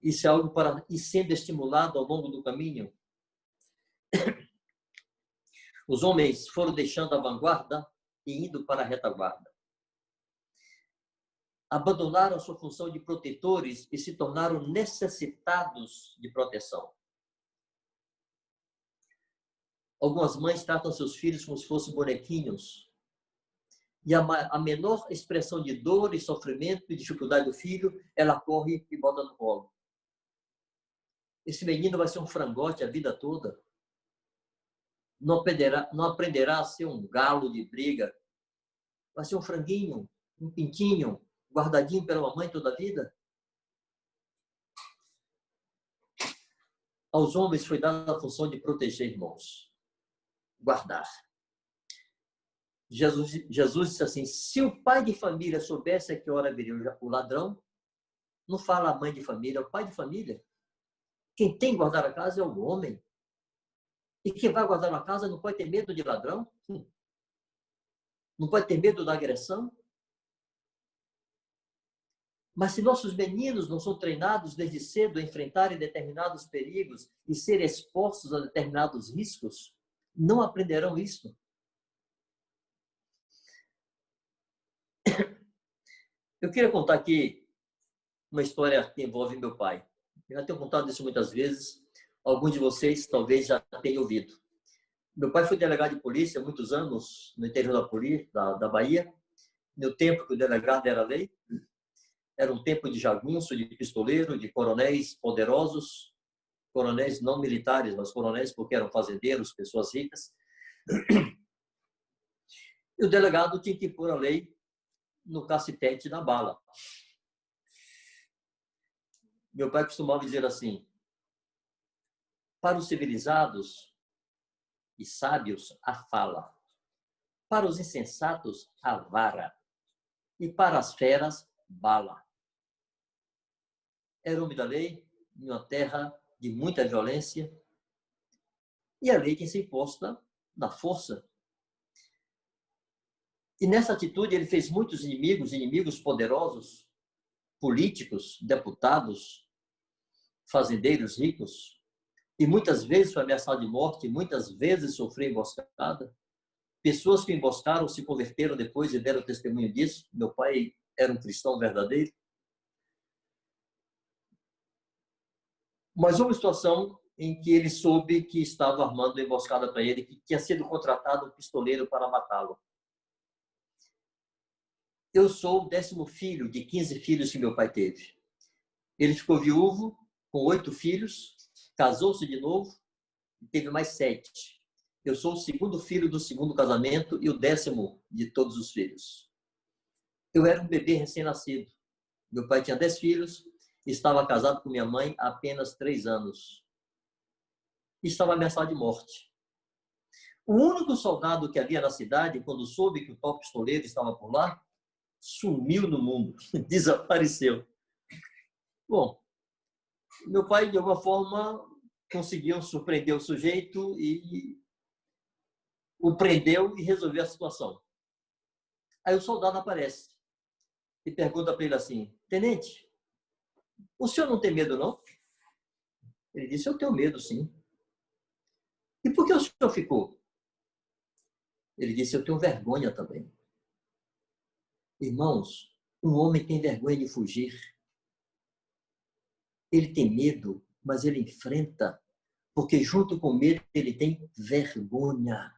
Isso é algo para ir sendo estimulado ao longo do caminho. Os homens foram deixando a vanguarda e indo para a retaguarda. Abandonaram sua função de protetores e se tornaram necessitados de proteção. Algumas mães tratam seus filhos como se fossem bonequinhos. E a menor expressão de dor e sofrimento e dificuldade do filho, ela corre e bota no colo. Esse menino vai ser um frangote a vida toda. Não aprenderá a ser um galo de briga. Vai ser um franguinho, um pintinho, guardadinho pela mamãe toda a vida. Aos homens foi dada a função de proteger, irmãos. Guardar. Jesus disse assim, se o pai de família soubesse a que hora viria o ladrão, não fala a mãe de família, é o pai de família. Quem tem que guardar a casa é o homem. E quem vai guardar a casa não pode ter medo de ladrão? Não pode ter medo da agressão? Mas se nossos meninos não são treinados desde cedo a enfrentarem determinados perigos e serem expostos a determinados riscos, não aprenderão isso. Eu queria contar aqui uma história que envolve meu pai. Eu já tenho contado isso muitas vezes. Alguns de vocês talvez já tenham ouvido. Meu pai foi delegado de polícia há muitos anos no interior da Bahia. No tempo que o delegado era lei, era um tempo de jagunço, de pistoleiro, de coronéis poderosos, coronéis não militares, mas coronéis porque eram fazendeiros, pessoas ricas. E o delegado tinha que pôr a lei no cacetete da bala. Meu pai costumava dizer assim, para os civilizados e sábios, a fala. Para os insensatos, a vara. E para as feras, bala. Era homem da lei, em uma terra de muita violência, e a lei tinha sido imposta na força. E nessa atitude ele fez muitos inimigos poderosos, políticos, deputados, fazendeiros ricos, e muitas vezes foi ameaçado de morte, muitas vezes sofreu emboscada. Pessoas que emboscaram se converteram depois e deram testemunho disso. Meu pai era um cristão verdadeiro. Mas houve uma situação em que ele soube que estava armando uma emboscada para ele, que tinha sido contratado um pistoleiro para matá-lo. Eu sou o 10º filho de 15 filhos que meu pai teve. Ele ficou viúvo, com 8 filhos, casou-se de novo e teve mais 7. Eu sou o 2º filho do 2º casamento e o 10º de todos os filhos. Eu era um bebê recém-nascido. Meu pai tinha 10 filhos, estava casado com minha mãe há apenas 3 anos. E estava ameaçado de morte. O único soldado que havia na cidade, quando soube que o tal pistoleiro estava por lá, sumiu no mundo, desapareceu. Bom, meu pai, de alguma forma, conseguiu surpreender o sujeito e o prendeu e resolveu a situação. Aí o soldado aparece e pergunta para ele assim: tenente, o senhor não tem medo, não? Ele disse: eu tenho medo, sim. E por que o senhor ficou? Ele disse: eu tenho vergonha também. Irmãos, um homem tem vergonha de fugir. Ele tem medo, mas ele enfrenta, porque junto com o medo ele tem vergonha.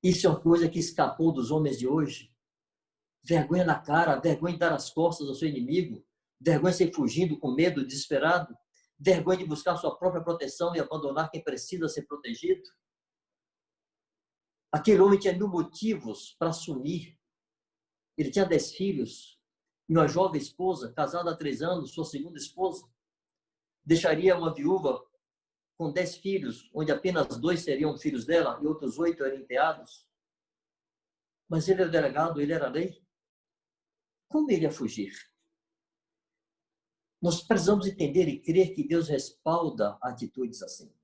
Isso é uma coisa que escapou dos homens de hoje. Vergonha na cara, vergonha de dar as costas ao seu inimigo, vergonha de sair fugindo com medo, desesperado, vergonha de buscar sua própria proteção e abandonar quem precisa ser protegido. Aquele homem tinha 1000 motivos para sumir. Ele tinha 10 filhos e uma jovem esposa, casada há 3 anos, sua segunda esposa. Deixaria uma viúva com 10 filhos, onde apenas 2 seriam filhos dela e outros 8 eram enteados. Mas ele era delegado, ele era lei. Como ele ia fugir? Nós precisamos entender e crer que Deus respalda atitudes assim.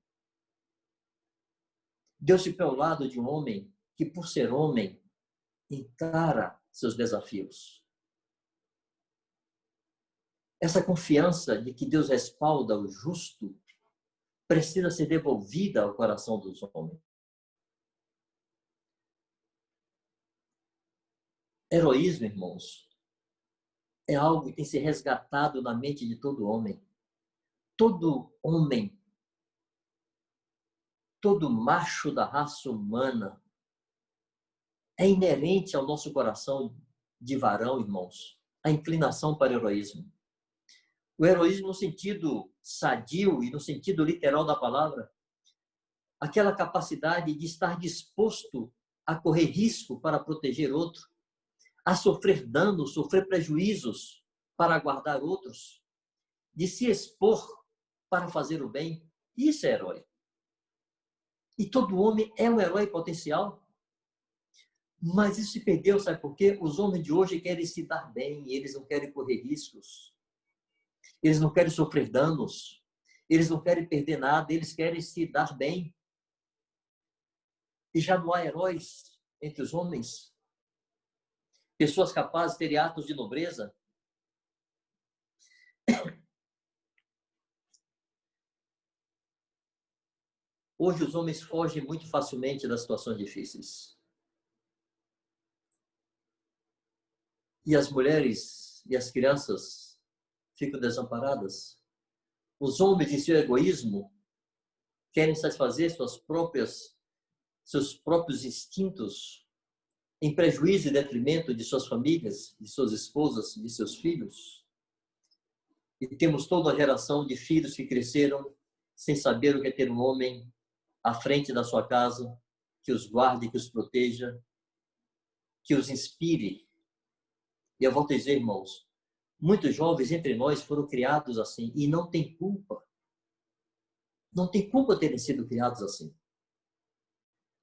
Deus se põe ao lado de um homem que, por ser homem, encara seus desafios. Essa confiança de que Deus respalda o justo precisa ser devolvida ao coração dos homens. Heroísmo, irmãos, é algo que tem que ser resgatado na mente de todo homem. Todo homem, todo macho da raça humana é inerente ao nosso coração de varão, irmãos, a inclinação para o heroísmo. O heroísmo no sentido sadio e no sentido literal da palavra, aquela capacidade de estar disposto a correr risco para proteger outro, a sofrer danos, sofrer prejuízos para guardar outros, de se expor para fazer o bem. Isso é herói. E todo homem é um herói potencial. Mas isso se perdeu, sabe por quê? Os homens de hoje querem se dar bem, eles não querem correr riscos, eles não querem sofrer danos, eles não querem perder nada, eles querem se dar bem. E já não há heróis entre os homens, pessoas capazes de terem atos de nobreza. Hoje os homens fogem muito facilmente das situações difíceis. E as mulheres e as crianças ficam desamparadas. Os homens, em seu egoísmo, querem satisfazer seus próprios instintos em prejuízo e detrimento de suas famílias, de suas esposas, de seus filhos. E temos toda uma geração de filhos que cresceram sem saber o que é ter um homem à frente da sua casa, que os guarde, que os proteja, que os inspire. E eu volto a dizer, irmãos, muitos jovens entre nós foram criados assim e não tem culpa. Não tem culpa terem sido criados assim.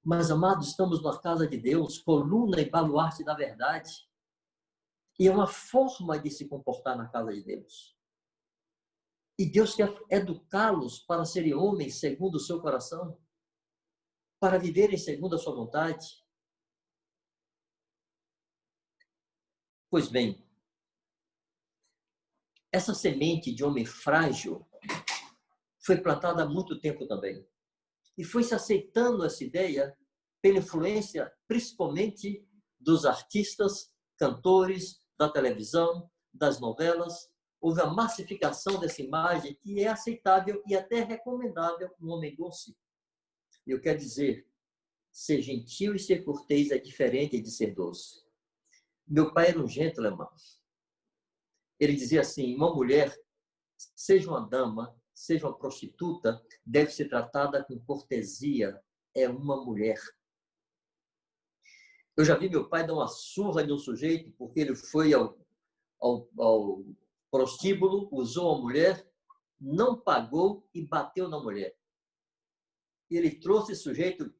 Mas, amados, estamos na casa de Deus, coluna e baluarte da verdade. E é uma forma de se comportar na casa de Deus. E Deus quer educá-los para serem homens segundo o seu coração, para viverem segundo a sua vontade. Pois bem, essa semente de homem frágil foi plantada há muito tempo também. E foi se aceitando essa ideia pela influência, principalmente, dos artistas, cantores, da televisão, das novelas. Houve a massificação dessa imagem que é aceitável e até recomendável um homem doce. Eu quero dizer, ser gentil e ser cortês é diferente de ser doce. Meu pai era um gentleman. Ele dizia assim, uma mulher, seja uma dama, seja uma prostituta, deve ser tratada com cortesia. É uma mulher. Eu já vi meu pai dar uma surra de um sujeito porque ele foi ao prostíbulo, usou a mulher, não pagou e bateu na mulher. Ele trouxe esse sujeito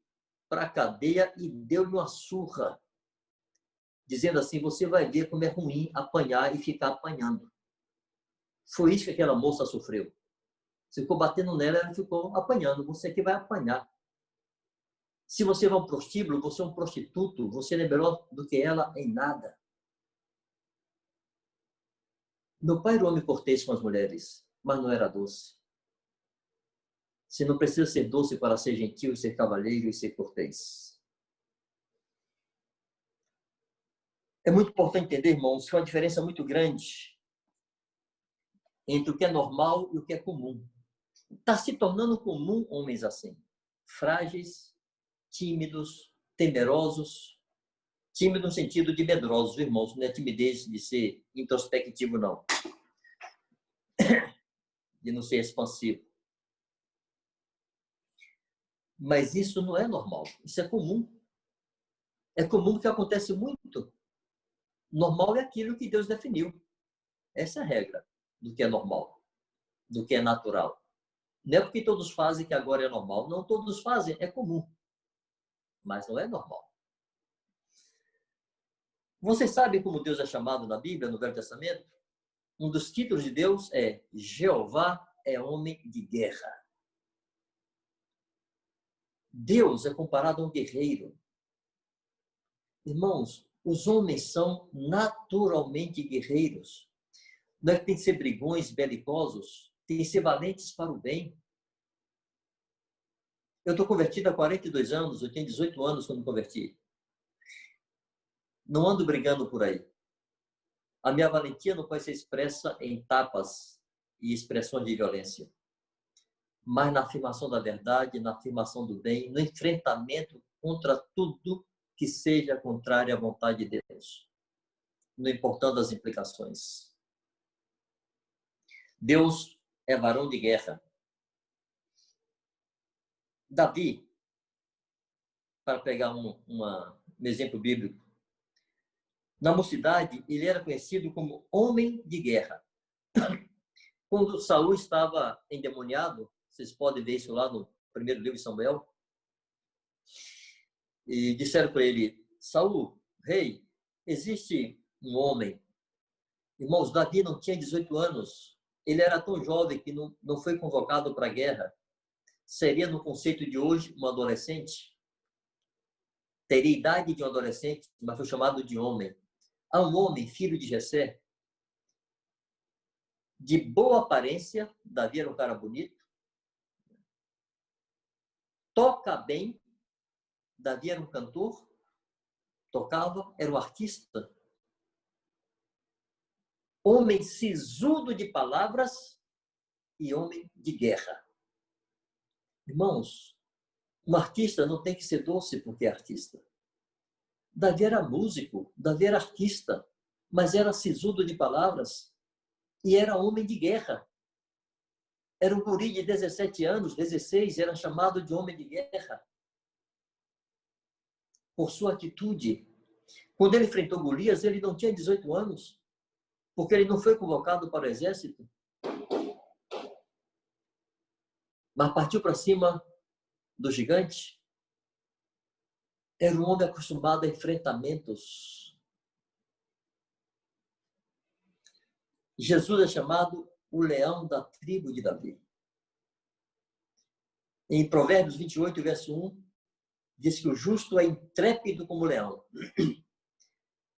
para a cadeia e deu-lhe uma surra, dizendo assim: você vai ver como é ruim apanhar e ficar apanhando. Foi isso que aquela moça sofreu. Você ficou batendo nela, ela ficou apanhando. Você aqui vai apanhar. Se você vai a um prostíbulo, você é um prostituto, você não é melhor do que ela em nada. Meu pai era um homem cortês com as mulheres, mas não era doce. Você não precisa ser doce para ser gentil, ser cavalheiro e ser cortês. É muito importante entender, irmãos, que há uma diferença muito grande entre o que é normal e o que é comum. Está se tornando comum homens assim, frágeis, tímidos, temerosos. Tímido no sentido de medrosos, irmãos, não é timidez de ser introspectivo, não. De não ser expansivo. Mas isso não é normal, isso é comum. É comum que acontece muito. Normal é aquilo que Deus definiu. Essa é a regra do que é normal, do que é natural. Não é porque todos fazem que agora é normal. Não, todos fazem, é comum. Mas não é normal. Você sabe como Deus é chamado na Bíblia, no Velho Testamento? Um dos títulos de Deus é Jeová é homem de guerra. Deus é comparado a um guerreiro. Irmãos, os homens são naturalmente guerreiros. Não é que tem que ser brigões, belicosos, tem que ser valentes para o bem. Eu estou convertido há 42 anos, eu tenho 18 anos quando me converti. Não ando brigando por aí. A minha valentia não pode ser expressa em tapas e expressões de violência, mas na afirmação da verdade, na afirmação do bem, no enfrentamento contra tudo que seja contrário à vontade de Deus, não importando as implicações. Deus é varão de guerra. Davi, para pegar um exemplo bíblico, na mocidade ele era conhecido como homem de guerra. Quando Saul estava endemoniado, vocês podem ver isso lá no primeiro livro de Samuel, e disseram para ele: Saul, rei, existe um homem. Irmãos, Davi não tinha 18 anos. Ele era tão jovem que não foi convocado para a guerra. Seria, no conceito de hoje, um adolescente. Teria idade de um adolescente, mas foi chamado de homem. Há um homem, filho de Jessé, de boa aparência. Davi era um cara bonito. Toca bem. Davi era um cantor. Tocava, era um artista. Homem sisudo de palavras e homem de guerra. Irmãos, um artista não tem que ser doce porque é artista. Davi era músico, Davi era artista, mas era sisudo de palavras e era homem de guerra. Era um guri de 17 anos, 16, era chamado de homem de guerra por sua atitude. Quando ele enfrentou Golias, ele não tinha 18 anos, porque ele não foi convocado para o exército, mas partiu para cima do gigante. Era um homem acostumado a enfrentamentos. Jesus é chamado o leão da tribo de Davi. Em Provérbios 28, verso 1, diz que o justo é intrépido como o leão.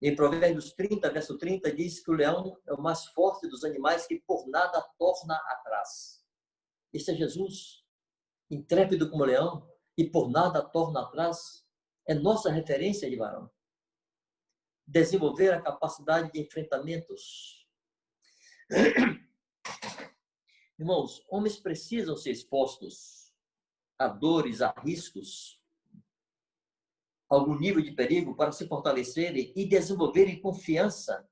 Em Provérbios 30, verso 30, diz que o leão é o mais forte dos animais que por nada torna atrás. Este é Jesus, intrépido como o leão e por nada torna atrás. É nossa referência de varão. Desenvolver a capacidade de enfrentamentos. Irmãos, homens precisam ser expostos a dores, a riscos, algum nível de perigo para se fortalecerem e desenvolverem confiança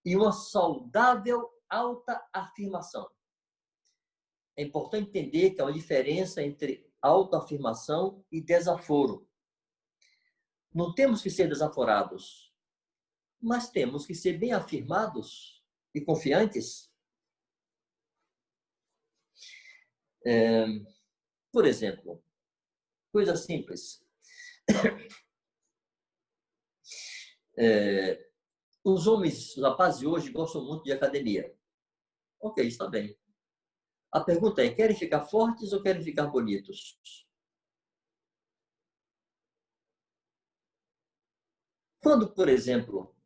e uma saudável autoafirmação. É importante entender que há uma diferença entre autoafirmação e desaforo. Não temos que ser desaforados, mas temos que ser bem afirmados e confiantes. Por exemplo, coisa simples. Os homens, os rapazes de hoje gostam muito de academia. Ok, está bem. A pergunta é, querem ficar fortes ou querem ficar bonitos? Quando, por exemplo,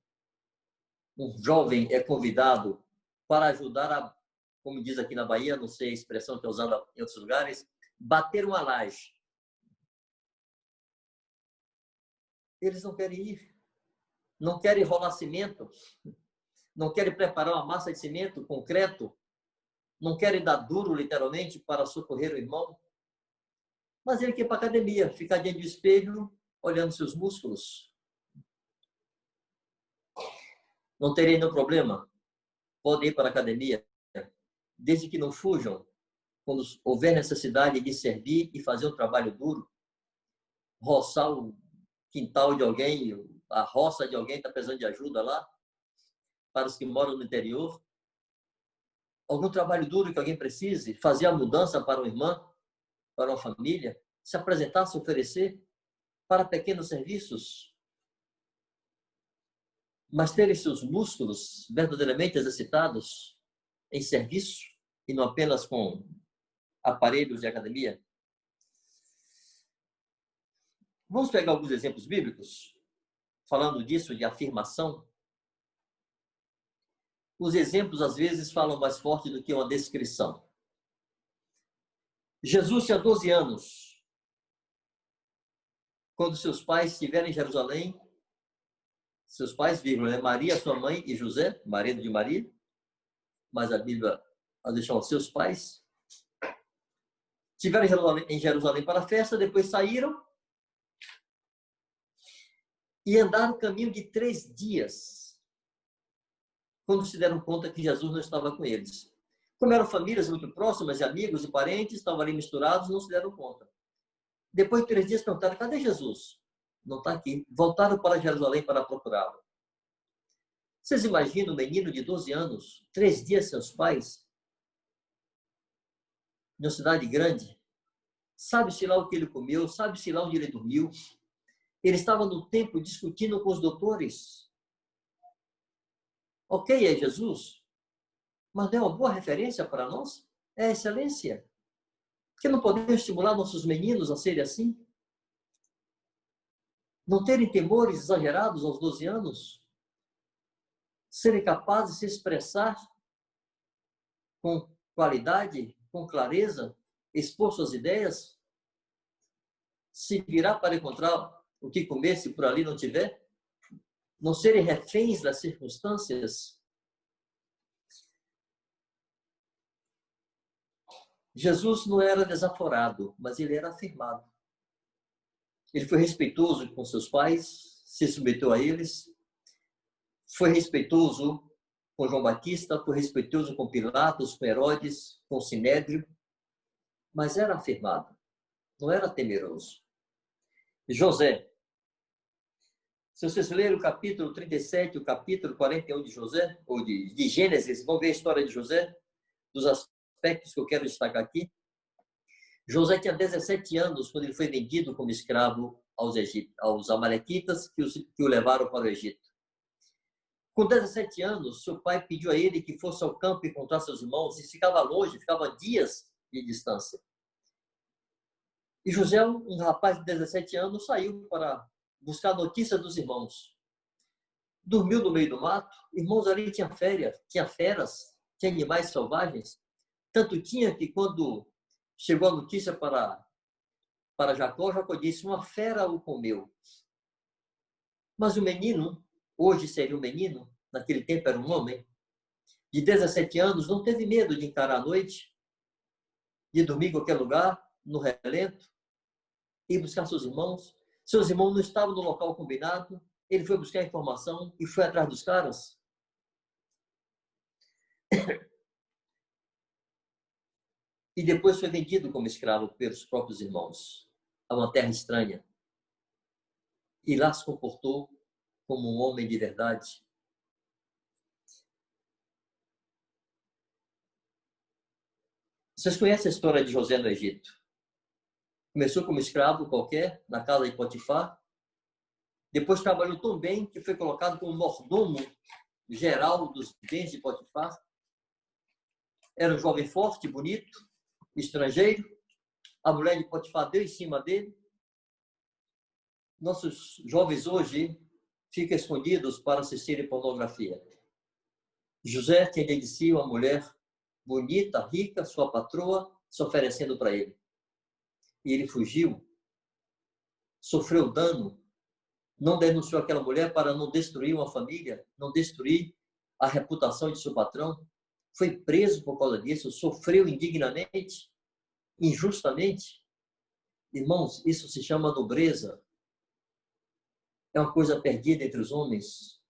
um jovem é convidado para ajudar a, como diz aqui na Bahia, não sei a expressão que é usada em outros lugares, bater uma laje. Eles não querem ir. Não querem rolar cimento. Não querem preparar uma massa de cimento, concreto. Não querem dar duro, literalmente, para socorrer o irmão. Mas ele quer ir para a academia, ficar diante do espelho, olhando seus músculos. Não teria nenhum problema. Podem ir para a academia, desde que não fujam quando houver necessidade de servir e fazer um trabalho duro, roçar o quintal de alguém, a roça de alguém está precisando de ajuda lá, para os que moram no interior, algum trabalho duro que alguém precise, fazer a mudança para uma irmã, para uma família, se apresentar, se oferecer para pequenos serviços, mas terem seus músculos verdadeiramente exercitados em serviço e não apenas com aparelhos de academia. Vamos pegar alguns exemplos bíblicos, falando disso, de afirmação. Os exemplos, às vezes, falam mais forte do que uma descrição. Jesus tinha 12 anos, quando seus pais estiveram em Jerusalém. Seus pais, vírgula, Maria, sua mãe, e José, marido de Maria, mas a Bíblia a deixou aos seus pais. Estiveram em Jerusalém para a festa, depois saíram e andaram o caminho de 3 dias, quando se deram conta que Jesus não estava com eles. Como eram famílias muito próximas, e amigos e parentes, estavam ali misturados, não se deram conta. Depois de 3 dias, perguntaram, cadê Jesus? Não está aqui. Voltaram para Jerusalém para procurá-lo. Vocês imaginam um menino de 12 anos, 3 dias sem os pais, em uma cidade grande? Sabe-se lá o que ele comeu, sabe-se lá onde ele dormiu. Ele estava no templo discutindo com os doutores. Ok, é Jesus, mas não é uma boa referência para nós? É excelência. Por que não podemos estimular nossos meninos a serem assim? Não terem temores exagerados aos 12 anos? Serem capazes de se expressar com qualidade, com clareza, expor suas ideias? Se virar para encontrar o que comer se por ali não tiver? Não serem reféns das circunstâncias? Jesus não era desaforado, mas ele era afirmado. Ele foi respeitoso com seus pais, se submeteu a eles, foi respeitoso com João Batista, foi respeitoso com Pilatos, com Herodes, com Sinédrio, mas era afirmado, não era temeroso. José. Se vocês lerem o capítulo 37, o capítulo 41 de José, ou de Gênesis, vão ver a história de José, dos aspectos que eu quero destacar aqui. José tinha 17 anos quando ele foi vendido como escravo aos amalequitas que o levaram para o Egito. Com 17 anos, seu pai pediu a ele que fosse ao campo encontrar seus irmãos e ficava longe, ficava dias de distância. E José, um rapaz de 17 anos, saiu para buscar notícia dos irmãos. Dormiu no meio do mato, irmãos ali tinha feras, tinha animais selvagens. Tanto tinha que quando chegou a notícia para Jacó, Jacó disse, uma fera o comeu. Mas o menino, hoje seria um menino, naquele tempo era um homem, de 17 anos, não teve medo de encarar a noite, de dormir em qualquer lugar, no relento, ir buscar seus irmãos. Seus irmãos não estavam no local combinado, ele foi buscar informação e foi atrás dos caras. E depois foi vendido como escravo pelos próprios irmãos a uma terra estranha. E lá se comportou como um homem de verdade. Vocês conhecem a história de José no Egito? Começou como escravo qualquer, na casa de Potifar. Depois trabalhou tão bem que foi colocado como mordomo geral dos bens de Potifar. Era um jovem forte, bonito, estrangeiro. A mulher de Potifar deu em cima dele. Nossos jovens hoje ficam escondidos para assistirem pornografia. José tinha de si uma mulher bonita, rica, sua patroa, se oferecendo para ele. E ele fugiu, sofreu dano, não denunciou aquela mulher para não destruir uma família, não destruir a reputação de seu patrão. Foi preso por causa disso, sofreu indignamente, injustamente. Irmãos, isso se chama nobreza. É uma coisa perdida entre os homens.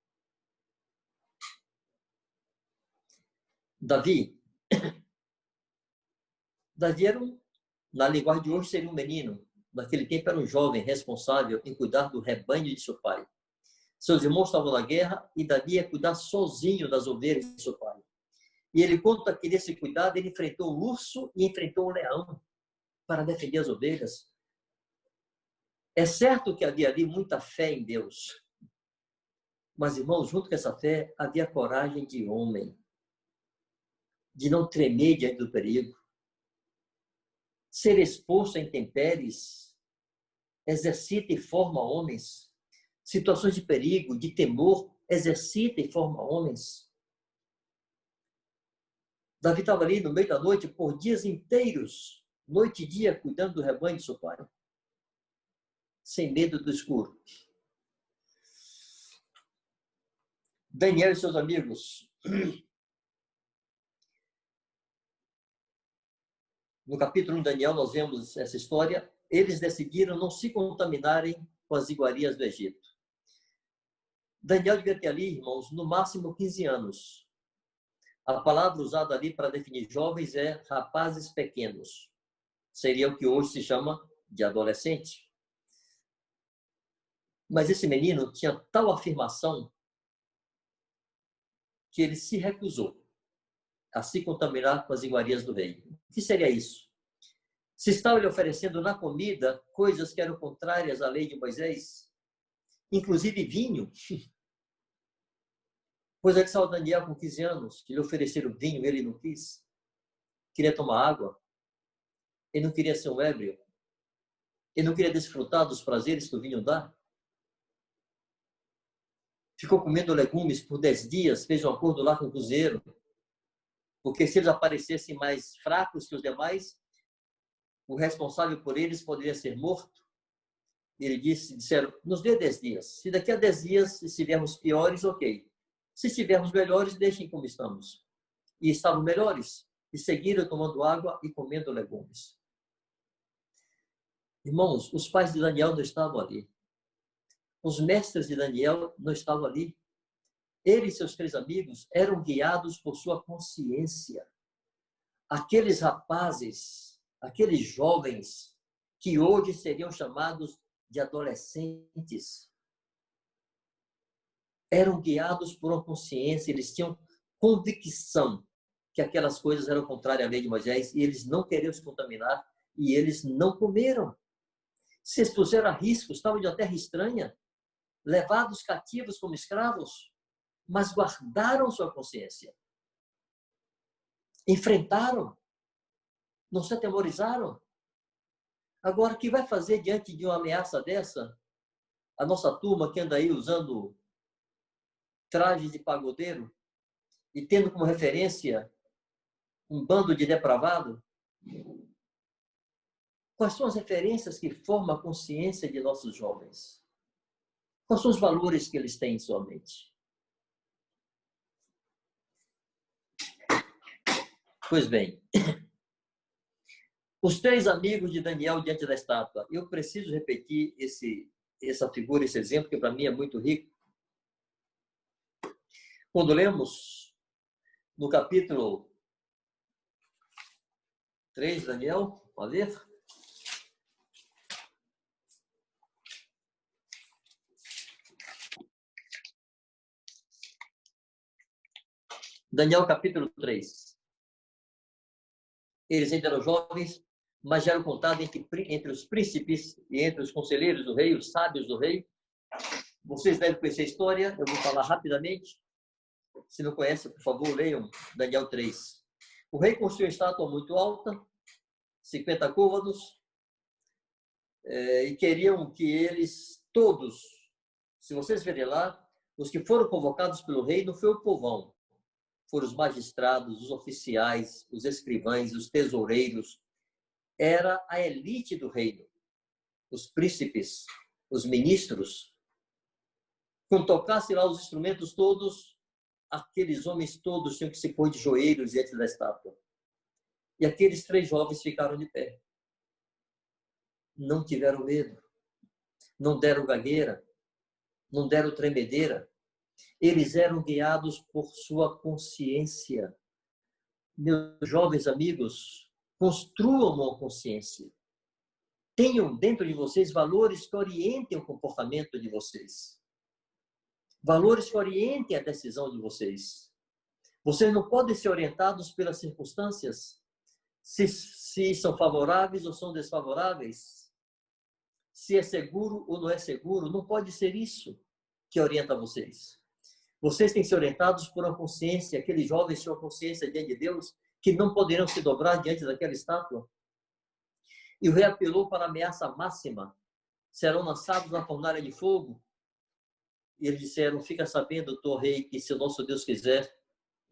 Davi era na linguagem de hoje seria um menino. Naquele tempo era um jovem responsável em cuidar do rebanho de seu pai. Seus irmãos estavam na guerra e Davi ia cuidar sozinho das ovelhas de seu pai. E ele conta que nesse cuidado ele enfrentou o urso e enfrentou o leão para defender as ovelhas. É certo que havia ali muita fé em Deus. Mas, irmãos, junto com essa fé, havia coragem de homem. De não tremer diante do perigo. Ser exposto a intempéries exercita e forma homens. Situações de perigo, de temor, exercita e forma homens. Davi estava ali no meio da noite por dias inteiros, noite e dia, cuidando do rebanho de seu pai. Sem medo do escuro. Daniel e seus amigos. No capítulo 1 de Daniel, nós vemos essa história. Eles decidiram não se contaminarem com as iguarias do Egito. Daniel devia ter ali, irmãos, no máximo 15 anos. A palavra usada ali para definir jovens é rapazes pequenos. Seria o que hoje se chama de adolescente. Mas esse menino tinha tal afirmação que ele se recusou a se contaminar com as iguarias do rei. O que seria isso? Se estava lhe oferecendo na comida coisas que eram contrárias à lei de Moisés, inclusive vinho. Pois é que saiu Daniel com 15 anos, lhe ofereceram vinho, ele não quis. Queria tomar água. Ele não queria ser um ébrio. Ele não queria desfrutar dos prazeres que o vinho dá. Ficou comendo legumes por 10 dias, fez um acordo lá com o cozinheiro. Porque se eles aparecessem mais fracos que os demais, o responsável por eles poderia ser morto. Ele disseram, nos dê 10 dias. Se daqui a 10 dias estivermos piores, ok. Se estivermos melhores, deixem como estamos. E estavam melhores. E seguiram tomando água e comendo legumes. Irmãos, os pais de Daniel não estavam ali. Os mestres de Daniel não estavam ali. Ele e seus 3 amigos eram guiados por sua consciência. Aqueles rapazes, aqueles jovens, que hoje seriam chamados de adolescentes, eram guiados por uma consciência, eles tinham convicção que aquelas coisas eram contrárias à lei de Moisés e eles não queriam se contaminar e eles não comeram. Se expuseram a risco, estavam de uma terra estranha, levados cativos como escravos, mas guardaram sua consciência. Enfrentaram, não se atemorizaram. Agora, o que vai fazer diante de uma ameaça dessa? A nossa turma que anda aí usando trajes de pagodeiro e tendo como referência um bando de depravado? Quais são as referências que formam a consciência de nossos jovens? Quais são os valores que eles têm em sua mente? Pois bem, os 3 amigos de Daniel diante da estátua. Eu preciso repetir essa figura, esse exemplo, que para mim é muito rico. Quando lemos no capítulo 3 de Daniel, pode ver? Daniel capítulo 3. Eles ainda eram jovens, mas já era contado entre os príncipes e entre os conselheiros do rei, os sábios do rei. Vocês devem conhecer a história, eu vou falar rapidamente. Se não conhece, por favor, leiam Daniel 3. O rei construiu uma estátua muito alta, 50 côvados, e queriam que eles todos, se vocês verem lá, os que foram convocados pelo rei não foi o povão, foram os magistrados, os oficiais, os escrivães, os tesoureiros, era a elite do reino, os príncipes, os ministros. Quando tocasse lá os instrumentos todos, aqueles homens todos tinham que se pôr de joelhos diante da estátua. E aqueles 3 jovens ficaram de pé. Não tiveram medo, não deram gagueira, não deram tremedeira. Eles eram guiados por sua consciência. Meus jovens amigos, construam uma consciência. Tenham dentro de vocês valores que orientem o comportamento de vocês. Valores que orientem a decisão de vocês. Vocês não podem ser orientados pelas circunstâncias, se são favoráveis ou são desfavoráveis, se é seguro ou não é seguro. Não pode ser isso que orienta vocês. Vocês têm que ser orientados por uma consciência. Aqueles jovens tinham uma consciência diante de Deus que não poderiam se dobrar diante daquela estátua. E o rei apelou para a ameaça máxima. Serão lançados na fornalha de fogo. E eles disseram, fica sabendo, tu, rei, que se o nosso Deus quiser,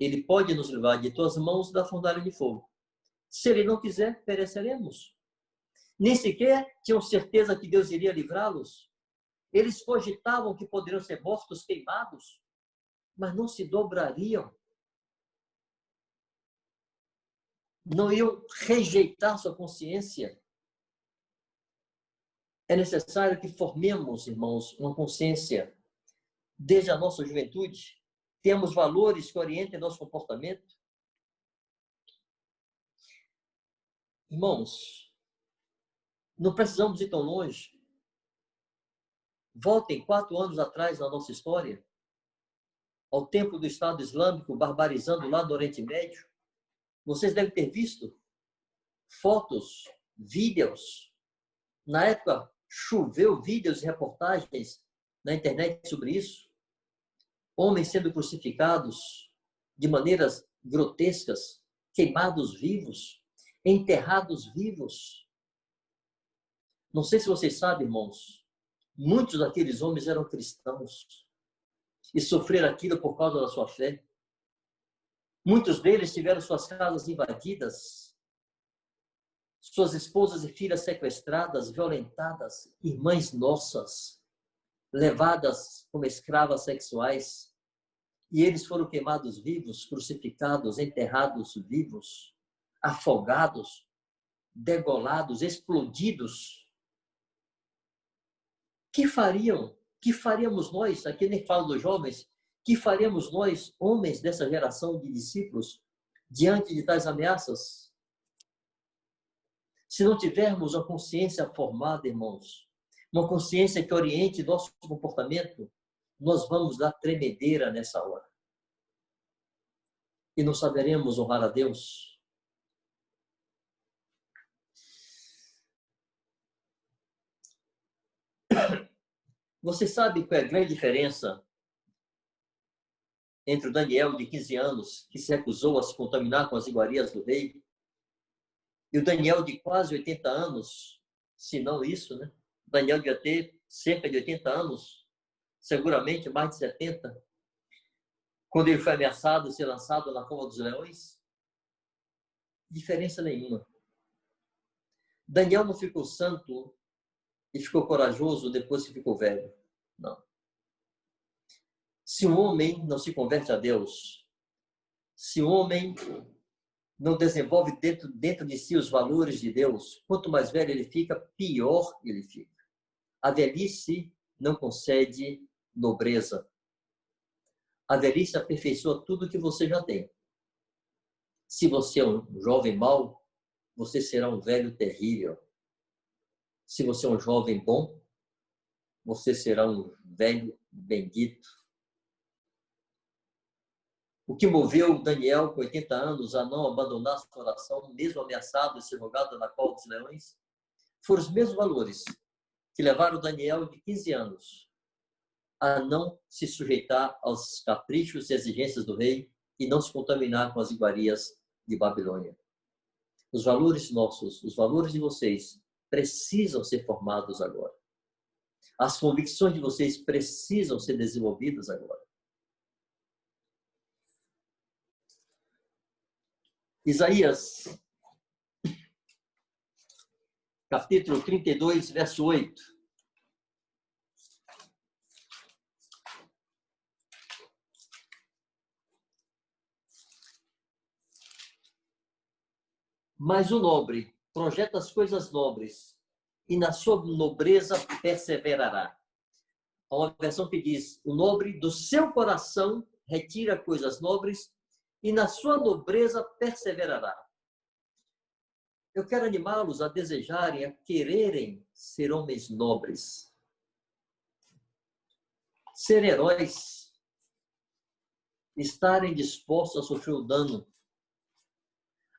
ele pode nos livrar de tuas mãos da fornalha de fogo. Se ele não quiser, pereceremos. Nem sequer tinham certeza que Deus iria livrá-los. Eles cogitavam que poderiam ser mortos, queimados, mas não se dobrariam. Não iam rejeitar sua consciência. É necessário que formemos, irmãos, uma consciência desde a nossa juventude. Temos valores que orientem nosso comportamento. Irmãos, não precisamos ir tão longe. Voltem 4 anos atrás na nossa história, ao tempo do Estado Islâmico barbarizando lá do Oriente Médio. Vocês devem ter visto fotos, vídeos. Na época, choveu vídeos e reportagens na internet sobre isso. Homens sendo crucificados de maneiras grotescas, queimados vivos, enterrados vivos. Não sei se vocês sabem, irmãos, muitos daqueles homens eram cristãos e sofreram aquilo por causa da sua fé. Muitos deles tiveram suas casas invadidas, suas esposas e filhas sequestradas, violentadas, irmãs nossas, levadas como escravas sexuais, e eles foram queimados vivos, crucificados, enterrados vivos, afogados, degolados, explodidos. Que fariam? Que faríamos nós? Aqui nem falo dos jovens. Que faríamos nós, homens dessa geração de discípulos, diante de tais ameaças? Se não tivermos uma consciência formada, irmãos, uma consciência que oriente nosso comportamento, nós vamos dar tremedeira nessa hora. E não saberemos honrar a Deus. Você sabe qual é a grande diferença entre o Daniel de 15 anos, que se recusou a se contaminar com as iguarias do rei, e o Daniel de quase 80 anos, se não isso, né? Daniel devia ter cerca de 80 anos, seguramente mais de 70, quando ele foi ameaçado de ser lançado na cova dos leões. Diferença nenhuma. Daniel não ficou santo e ficou corajoso depois que ficou velho. Não. Se um homem não se converte a Deus, se um homem não desenvolve dentro de si os valores de Deus, quanto mais velho ele fica, pior ele fica. A velhice não concede nobreza. A velhice aperfeiçoa tudo que você já tem. Se você é um jovem mau, você será um velho terrível. Se você é um jovem bom, você será um velho bendito. O que moveu Daniel, com 80 anos, a não abandonar sua oração, mesmo ameaçado de ser jogado na cova dos leões, foram os mesmos valores que levaram Daniel, de 15 anos, a não se sujeitar aos caprichos e exigências do rei e não se contaminar com as iguarias de Babilônia. Os valores nossos, os valores de vocês, precisam ser formados agora. As convicções de vocês precisam ser desenvolvidas agora. Isaías, capítulo 32, verso 8. Mas o nobre projeta as coisas nobres e na sua nobreza perseverará. Há uma versão que diz: o nobre do seu coração retira coisas nobres e na sua nobreza perseverará. Eu quero animá-los a desejarem, a quererem ser homens nobres, ser heróis, estarem dispostos a sofrer o dano,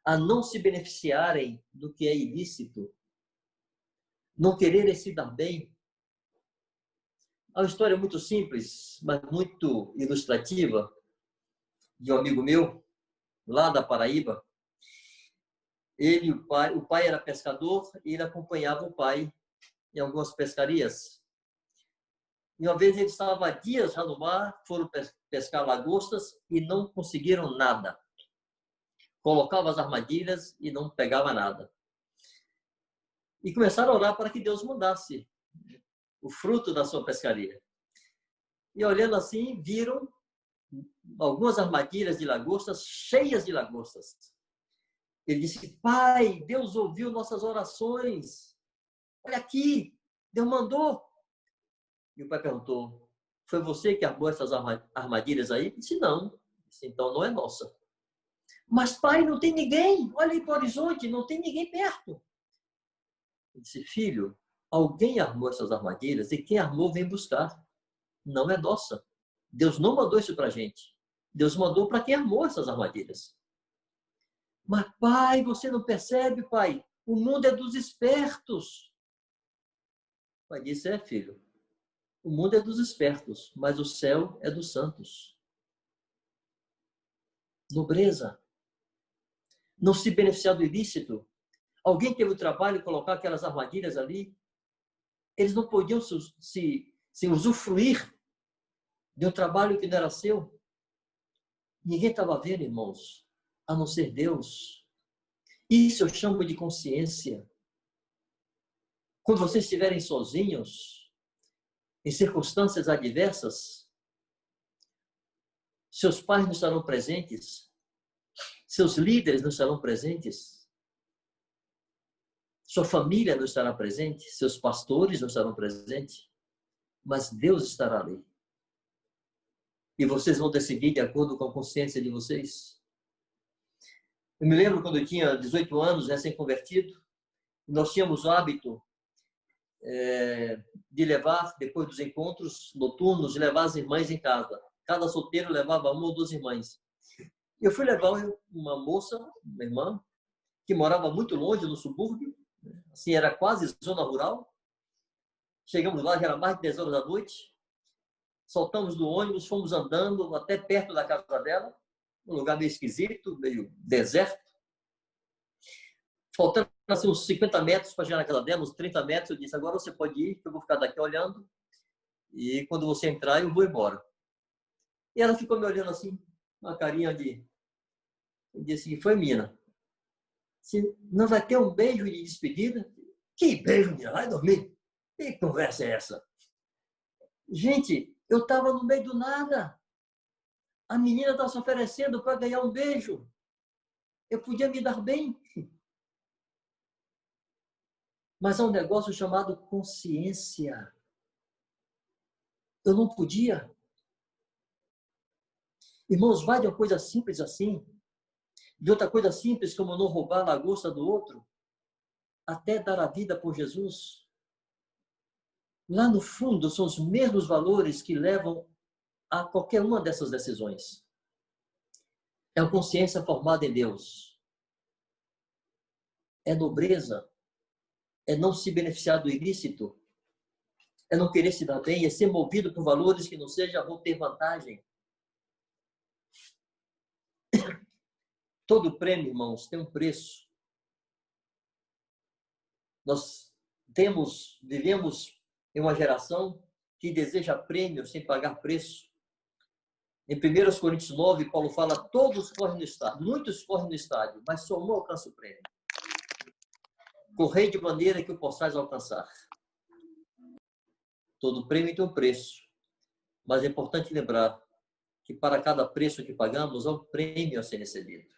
a não se beneficiarem do que é ilícito, não quererem se dar bem. Há uma história muito simples, mas muito ilustrativa, de um amigo meu, lá da Paraíba. Ele, o pai era pescador e ele acompanhava o pai em algumas pescarias. E uma vez ele estava há dias já no mar, foram pescar lagostas e não conseguiram nada. Colocava as armadilhas e não pegava nada. E começaram a orar para que Deus mandasse o fruto da sua pescaria. E olhando assim, viram algumas armadilhas de lagostas, cheias de lagostas. Ele disse: pai, Deus ouviu nossas orações. Olha aqui, Deus mandou. E o pai perguntou: foi você que armou essas armadilhas aí? Ele disse: não. Ele disse: então não é nossa. Mas pai, não tem ninguém. Olha aí para o horizonte, não tem ninguém perto. Ele disse: filho, alguém armou essas armadilhas e quem armou vem buscar. Não é nossa. Deus não mandou isso para a gente. Deus mandou para quem armou essas armadilhas. Mas pai, você não percebe, pai? O mundo é dos espertos. O pai disse: é, filho. O mundo é dos espertos, mas o céu é dos santos. Nobreza. Não se beneficiar do ilícito. Alguém teve o trabalho de colocar aquelas armadilhas ali. Eles não podiam se usufruir de um trabalho que não era seu. Ninguém estava vendo, irmãos, a não ser Deus. Isso eu chamo de consciência. Quando vocês estiverem sozinhos, em circunstâncias adversas, seus pais não estarão presentes, seus líderes não estarão presentes, sua família não estará presente, seus pastores não estarão presentes, mas Deus estará ali. E vocês vão decidir de acordo com a consciência de vocês. Eu me lembro quando eu tinha 18 anos, recém-convertido, nós tínhamos o hábito de levar, depois dos encontros noturnos, levar as irmãs em casa. Cada solteiro levava uma ou duas irmãs. Eu fui levar uma moça, uma irmã, que morava muito longe, no subúrbio, assim, era quase zona rural. Chegamos lá, já era mais de 10 horas da noite. Soltamos do ônibus, fomos andando até perto da casa dela, um lugar meio esquisito, meio deserto. Faltando assim, uns 50 metros para chegar na casa dela, uns 30 metros, eu disse: agora você pode ir, que eu vou ficar daqui olhando, e quando você entrar, eu vou embora. E ela ficou me olhando assim, uma carinha de... Eu disse: foi, mina? Não vai ter um beijo de despedida? Que beijo, mina? Vai dormir. Que conversa é essa? Gente, eu estava no meio do nada. A menina está se oferecendo para ganhar um beijo. Eu podia me dar bem. Mas há um negócio chamado consciência. Eu não podia. Irmãos, vai de uma coisa simples assim, de outra coisa simples como não roubar a lagosta do outro, até dar a vida por Jesus. Lá no fundo, são os mesmos valores que levam a qualquer uma dessas decisões. É a consciência formada em Deus. É nobreza. É não se beneficiar do ilícito. É não querer se dar bem. É ser movido por valores que não seja vou ter vantagem. Todo prêmio, irmãos, tem um preço. Nós vivemos em uma geração que deseja prêmio sem pagar preço. Em 1 Coríntios 9, Paulo fala, todos correm no estádio, muitos correm no estádio, mas só um alcança o prêmio. Correi de maneira que o possais alcançar. Todo prêmio tem um preço, mas é importante lembrar que para cada preço que pagamos, há um prêmio a ser recebido.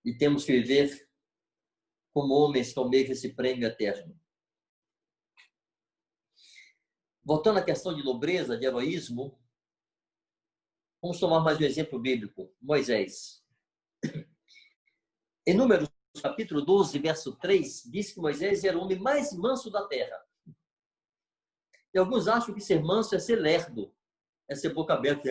E temos que viver como homens que almejam esse prêmio eterno. Voltando à questão de nobreza, de heroísmo, vamos tomar mais um exemplo bíblico. Moisés. Em Números, capítulo 12, verso 3, diz que Moisés era o homem mais manso da terra. E alguns acham que ser manso é ser lerdo, é ser boca aberta,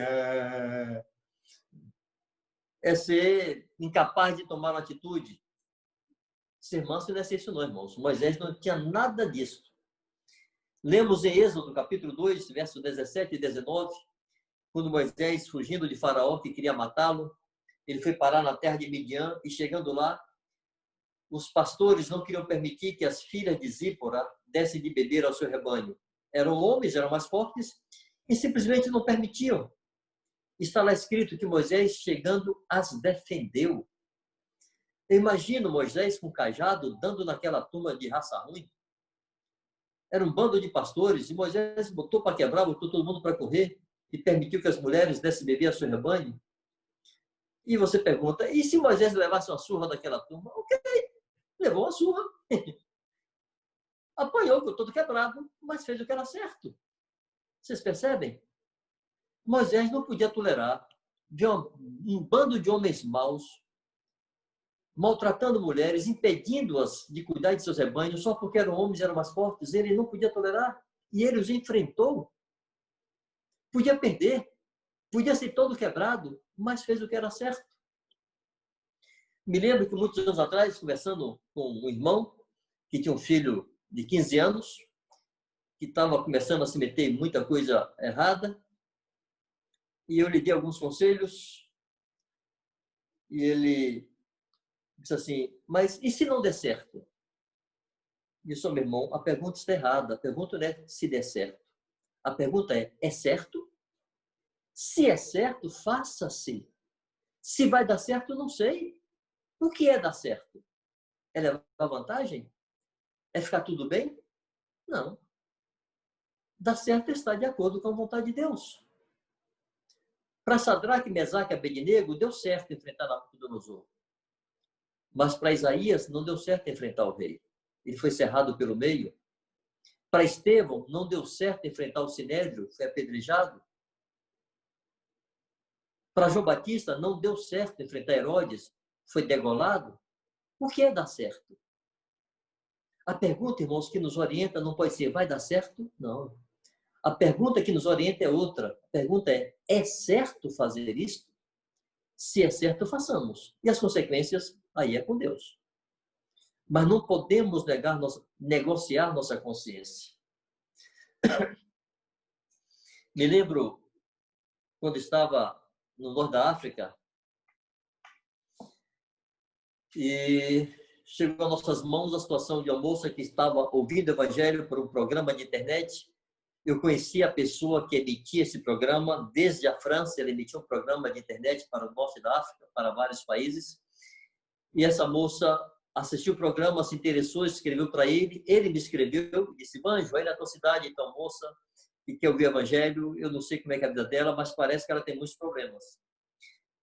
é ser incapaz de tomar uma atitude. Ser manso não é ser isso não, irmãos. Moisés não tinha nada disso. Lemos em Êxodo, capítulo 2, versos 17 e 19, quando Moisés, fugindo de Faraó, que queria matá-lo, ele foi parar na terra de Midian e, chegando lá, os pastores não queriam permitir que as filhas de Zípora dessem de beber ao seu rebanho. Eram homens, eram mais fortes, e simplesmente não permitiam. Está lá escrito que Moisés, chegando, as defendeu. Eu imagino Moisés com cajado, dando naquela turma de raça ruim. Era um bando de pastores, e Moisés botou para quebrar, botou todo mundo para correr, e permitiu que as mulheres dessem beber ao seu rebanho. E você pergunta, e se Moisés levasse uma surra daquela turma? Ok, levou uma surra. Apanhou, ficou todo quebrado, mas fez o que era certo. Vocês percebem? Moisés não podia tolerar ver um bando de homens maus maltratando mulheres, impedindo-as de cuidar de seus rebanhos, só porque eram homens e eram mais fortes. Ele não podia tolerar. E ele os enfrentou. Podia perder, podia ser todo quebrado, mas fez o que era certo. Me lembro que muitos anos atrás, conversando com um irmão que tinha um filho de 15 anos, que estava começando a se meter em muita coisa errada, e eu lhe dei alguns conselhos, e ele disse assim, mas e se não der certo? Eu disse, meu irmão, a pergunta está errada. A pergunta não é se der certo. A pergunta é certo? Se é certo, faça-se. Se vai dar certo, eu não sei. O que é dar certo? É levar vantagem? É ficar tudo bem? Não. Dar certo é estar de acordo com a vontade de Deus. Para Sadraque, Mesaque e Abednego, deu certo enfrentar Nabucodonosor. Mas para Isaías, não deu certo enfrentar o rei. Ele foi cerrado pelo meio. Para Estevão, não deu certo enfrentar o Sinédrio, foi apedrejado. Para João Batista, não deu certo enfrentar Herodes, foi degolado. O que é dar certo? A pergunta, irmãos, que nos orienta não pode ser, vai dar certo? Não. A pergunta que nos orienta é outra. A pergunta é certo fazer isso? Se é certo, façamos. E as consequências, aí é com Deus. Mas não podemos negociar nossa consciência. Me lembro quando estava no norte da África e chegou às nossas mãos a situação de uma moça que estava ouvindo o evangelho por um programa de internet. Eu conheci a pessoa que emitia esse programa desde a França. Ele emitia um programa de internet para o norte da África, para vários países. E essa moça assistiu o programa, se interessou, escreveu para ele. Ele me escreveu, disse, Banjo, aí na tua cidade, então, moça, que quer ouvir o evangelho, eu não sei como é que é a vida dela, mas parece que ela tem muitos problemas.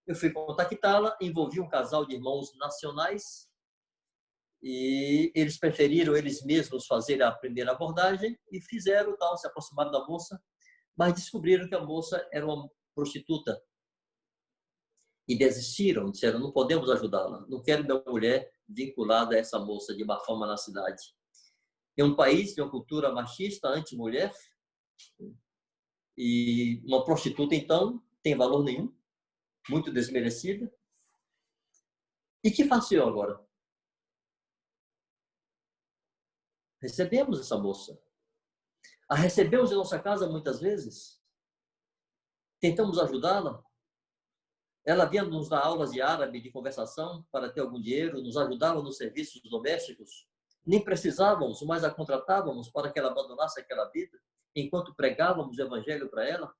Eu fui contactá-la, envolvi um casal de irmãos nacionais e eles preferiram eles mesmos fazer a primeira abordagem e fizeram tal, se aproximaram da moça, mas descobriram que a moça era uma prostituta e desistiram, disseram, não podemos ajudá-la, não quero minha mulher vinculada a essa moça de má fama na cidade. É um país de uma cultura machista, anti-mulher, e uma prostituta, então, tem valor nenhum. muito desmerecida. E que faço eu agora? Recebemos essa moça. A recebemos em nossa casa muitas vezes. Tentamos ajudá-la. Ela vinha nos dar aulas de árabe, de conversação, para ter algum dinheiro, nos ajudava nos serviços domésticos. Nem precisávamos, mas a contratávamos para que ela abandonasse aquela vida, enquanto pregávamos o evangelho para ela.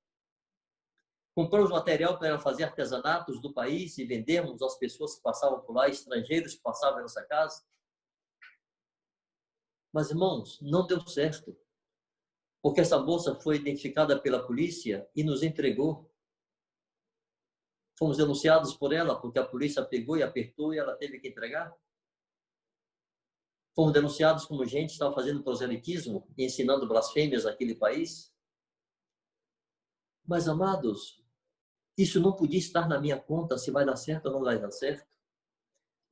Compramos material para ela fazer artesanatos do país e vendermos às pessoas que passavam por lá, estrangeiros que passavam em nossa casa. Mas, irmãos, não deu certo, porque essa moça foi identificada pela polícia e nos entregou. Fomos denunciados por ela, porque a polícia pegou e apertou e ela teve que entregar. Fomos denunciados como gente que estava fazendo proselitismo e ensinando blasfêmias naquele país. Mas, amados, isso não podia estar na minha conta se vai dar certo ou não vai dar certo.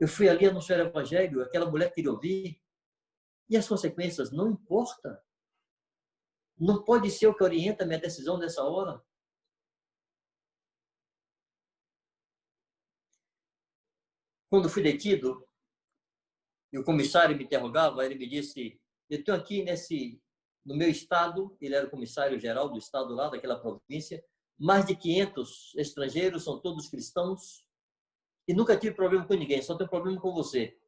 Eu fui ali anunciar o evangelho, aquela mulher queria ouvir, e as consequências não importam. Não pode ser o que orienta a minha decisão nessa hora. Quando fui detido, e o comissário me interrogava, ele me disse, eu estou aqui no meu estado, ele era o comissário geral do estado lá, daquela província, mais de 500 estrangeiros, são todos cristãos, e nunca tive problema com ninguém, só tenho problema com você.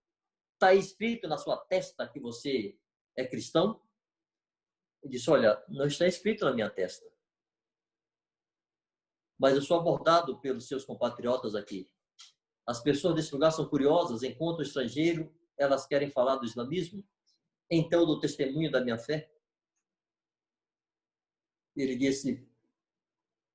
Está escrito na sua testa que você é cristão? Eu disse, olha, não está escrito na minha testa. Mas eu sou abordado pelos seus compatriotas aqui. As pessoas desse lugar são curiosas, encontram o estrangeiro, elas querem falar do islamismo, então do testemunho da minha fé. Ele disse,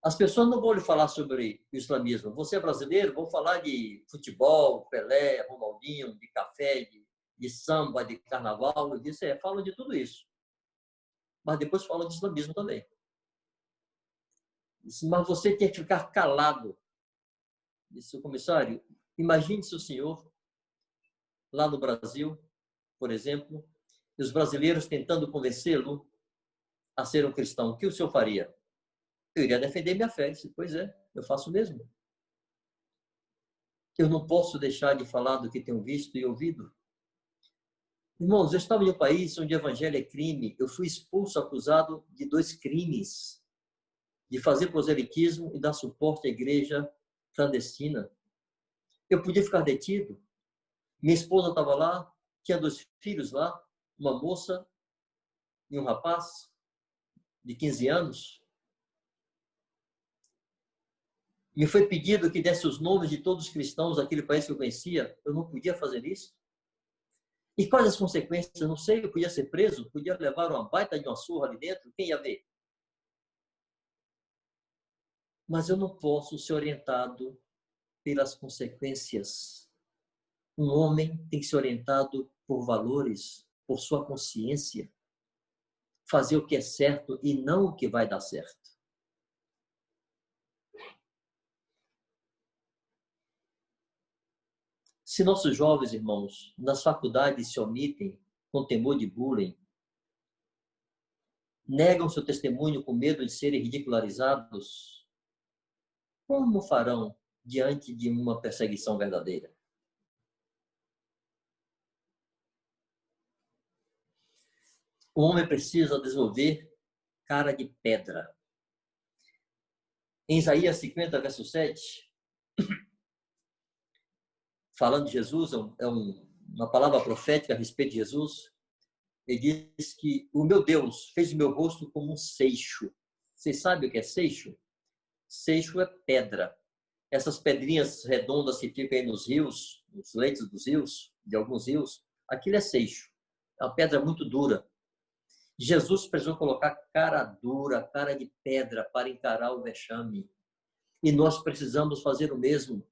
as pessoas não vão lhe falar sobre o islamismo. Você é brasileiro, vão falar de futebol, Pelé, Ronaldinho, de café, de samba, de carnaval. Eu disse, falam de tudo isso. Mas depois falam de islamismo também. Disse, mas você tem que ficar calado. Disse o comissário, imagine se o senhor, lá no Brasil, por exemplo, e os brasileiros tentando convencê-lo a ser um cristão, o que o senhor faria? Eu iria defender minha fé. Disse, pois é, eu faço o mesmo. Eu não posso deixar de falar do que tenho visto e ouvido. Irmãos, eu estava em um país onde o evangelho é crime. Eu fui expulso, acusado de 2 crimes. De fazer proselitismo e dar suporte à igreja clandestina. Eu podia ficar detido. Minha esposa estava lá, tinha 2 filhos lá, uma moça e um rapaz de 15 anos. Me foi pedido que desse os nomes de todos os cristãos daquele país que eu conhecia. Eu não podia fazer isso. E quais as consequências? Eu não sei, eu podia ser preso, podia levar uma baita de uma surra ali dentro, quem ia ver? Mas eu não posso ser orientado pelas consequências. Um homem tem que ser orientado por valores, por sua consciência. Fazer o que é certo e não o que vai dar certo. Se nossos jovens irmãos nas faculdades se omitem com temor de bullying, negam seu testemunho com medo de serem ridicularizados, como farão diante de uma perseguição verdadeira? O homem precisa desenvolver cara de pedra. Em Isaías 50, verso 7, falando de Jesus, uma palavra profética a respeito de Jesus, ele diz que o meu Deus fez o meu rosto como um seixo. Vocês sabem o que é seixo? Seixo é pedra. Essas pedrinhas redondas que ficam aí nos rios, nos leitos dos rios, de alguns rios, aquilo é seixo. É uma pedra muito dura. Jesus precisou colocar cara dura, cara de pedra para encarar o vexame. E nós precisamos fazer o mesmo.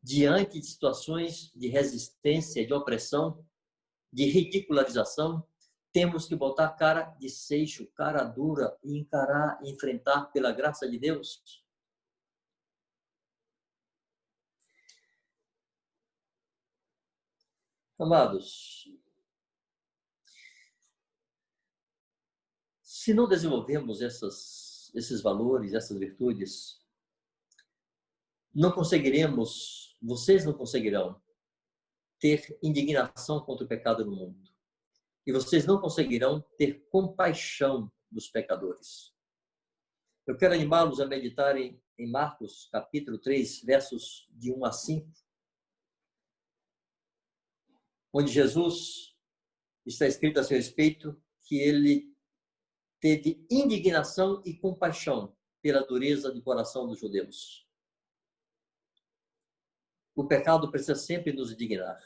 Diante de situações de resistência, de opressão, de ridicularização, temos que botar cara de seixo, cara dura e encarar e enfrentar pela graça de Deus. Amados, se não desenvolvemos esses valores, essas virtudes, não conseguiremos, vocês não conseguirão ter indignação contra o pecado no mundo. E vocês não conseguirão ter compaixão dos pecadores. Eu quero animá-los a meditarem em Marcos, capítulo 3, versos de 1 a 5, onde Jesus, está escrito a seu respeito, que ele teve indignação e compaixão pela dureza de coração dos judeus. O pecado precisa sempre nos indignar.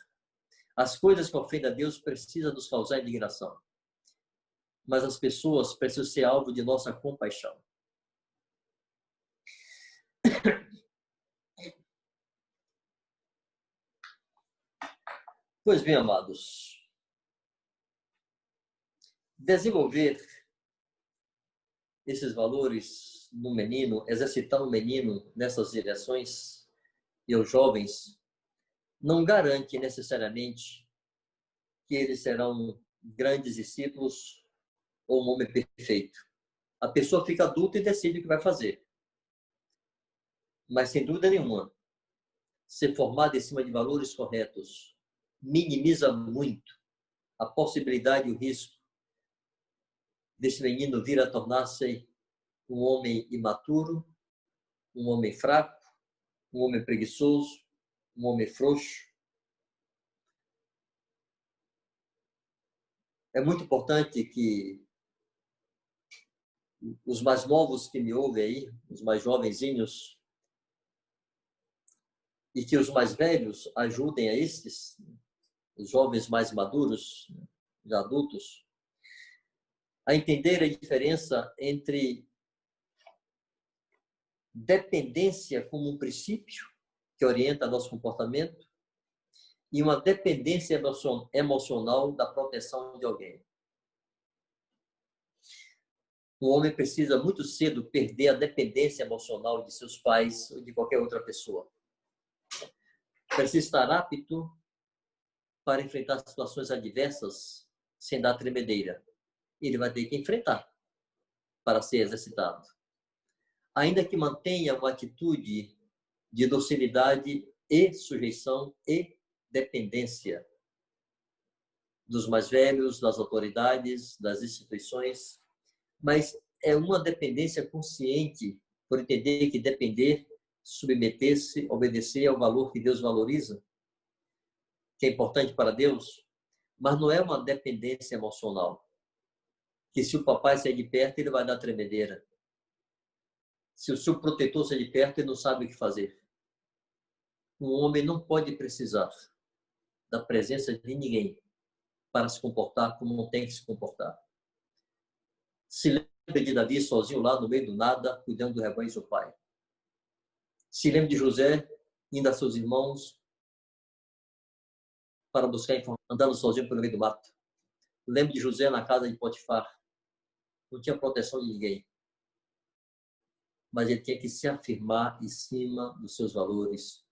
As coisas que ofendem a Deus precisam nos causar indignação. Mas as pessoas precisam ser alvo de nossa compaixão. Pois bem, amados, desenvolver esses valores no menino, exercitar o menino nessas direções e aos jovens, não garante necessariamente que eles serão grandes discípulos ou um homem perfeito. A pessoa fica adulta e decide o que vai fazer. Mas, sem dúvida nenhuma, ser formado em cima de valores corretos minimiza muito a possibilidade e o risco desse menino vir a tornar-se um homem imaturo, um homem fraco, um homem preguiçoso, um homem frouxo. É muito importante que os mais novos que me ouvem aí, os mais jovenzinhos, e que os mais velhos ajudem a estes, os jovens mais maduros, já adultos, a entender a diferença entre dependência como um princípio que orienta nosso comportamento e uma dependência emocional da proteção de alguém. O homem precisa muito cedo perder a dependência emocional de seus pais ou de qualquer outra pessoa. Precisa estar apto para enfrentar situações adversas sem dar tremedeira. Ele vai ter que enfrentar para ser exercitado. Ainda que mantenha uma atitude de docilidade e sujeição e dependência dos mais velhos, das autoridades, das instituições, mas é uma dependência consciente, por entender que depender, submeter-se, obedecer ao valor que Deus valoriza, que é importante para Deus, mas não é uma dependência emocional, que se o papai sair de perto, ele vai dar tremedeira. Se o seu protetor sair de perto, ele não sabe o que fazer. Um homem não pode precisar da presença de ninguém para se comportar como não tem que se comportar. Se lembre de Davi sozinho lá no meio do nada, cuidando do rebanho do seu pai. Se lembre de José indo a seus irmãos para buscar informação, andando sozinho pelo meio do mato. Lembre de José na casa de Potifar. Não tinha proteção de ninguém. Mas ele tinha que se afirmar em cima dos seus valores.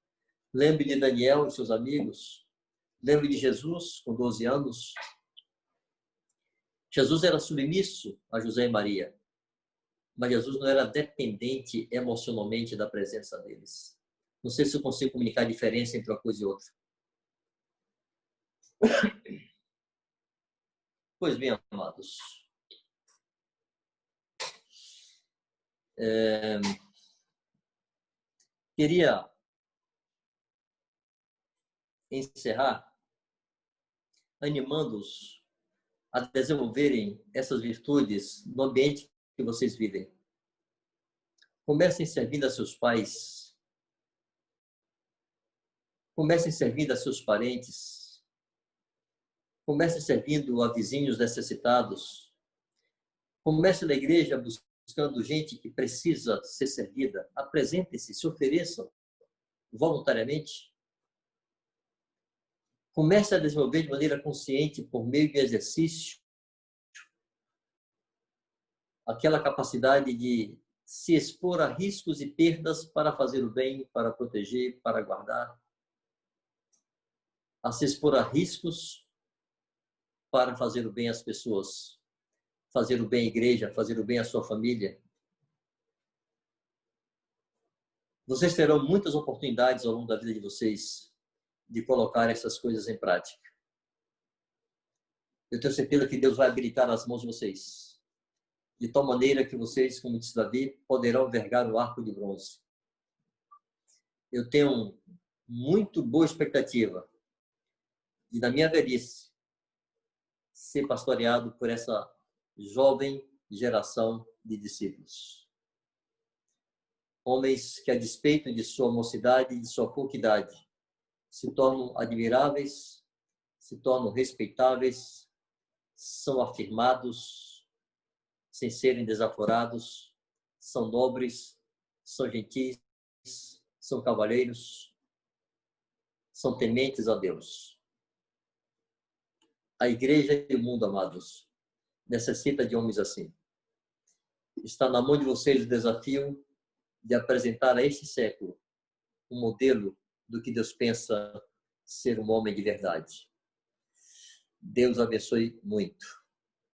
Lembre de Daniel e seus amigos. Lembre de Jesus, com 12 anos. Jesus era submisso a José e Maria, mas Jesus não era dependente emocionalmente da presença deles. Não sei se eu consigo comunicar a diferença entre uma coisa e outra. Pois bem, amados. Queria encerrar animando-os a desenvolverem essas virtudes no ambiente que vocês vivem. Comecem servindo a seus pais. Comecem servindo a seus parentes. Comecem servindo a vizinhos necessitados. Comece na igreja buscando gente que precisa ser servida. Apresentem-se, se ofereçam voluntariamente. Comece a desenvolver de maneira consciente, por meio de exercício, aquela capacidade de se expor a riscos e perdas para fazer o bem, para proteger, para guardar. A se expor a riscos para fazer o bem às pessoas, fazer o bem à igreja, fazer o bem à sua família. Vocês terão muitas oportunidades ao longo da vida de vocês de colocar essas coisas em prática. Eu tenho certeza que Deus vai habilitar as mãos de vocês, de tal maneira que vocês, como disse Davi, poderão vergar o arco de bronze. Eu tenho muito boa expectativa de, na minha velhice, ser pastoreado por essa jovem geração de discípulos. Homens que, a despeito de sua mocidade e de sua pouca idade, se tornam admiráveis, se tornam respeitáveis, são afirmados, sem serem desaforados, são nobres, são gentis, são cavalheiros, são tementes a Deus. A igreja e o mundo, amados, necessita de homens assim. Está na mão de vocês o desafio de apresentar a este século um modelo do que Deus pensa ser um homem de verdade. Deus abençoe muito.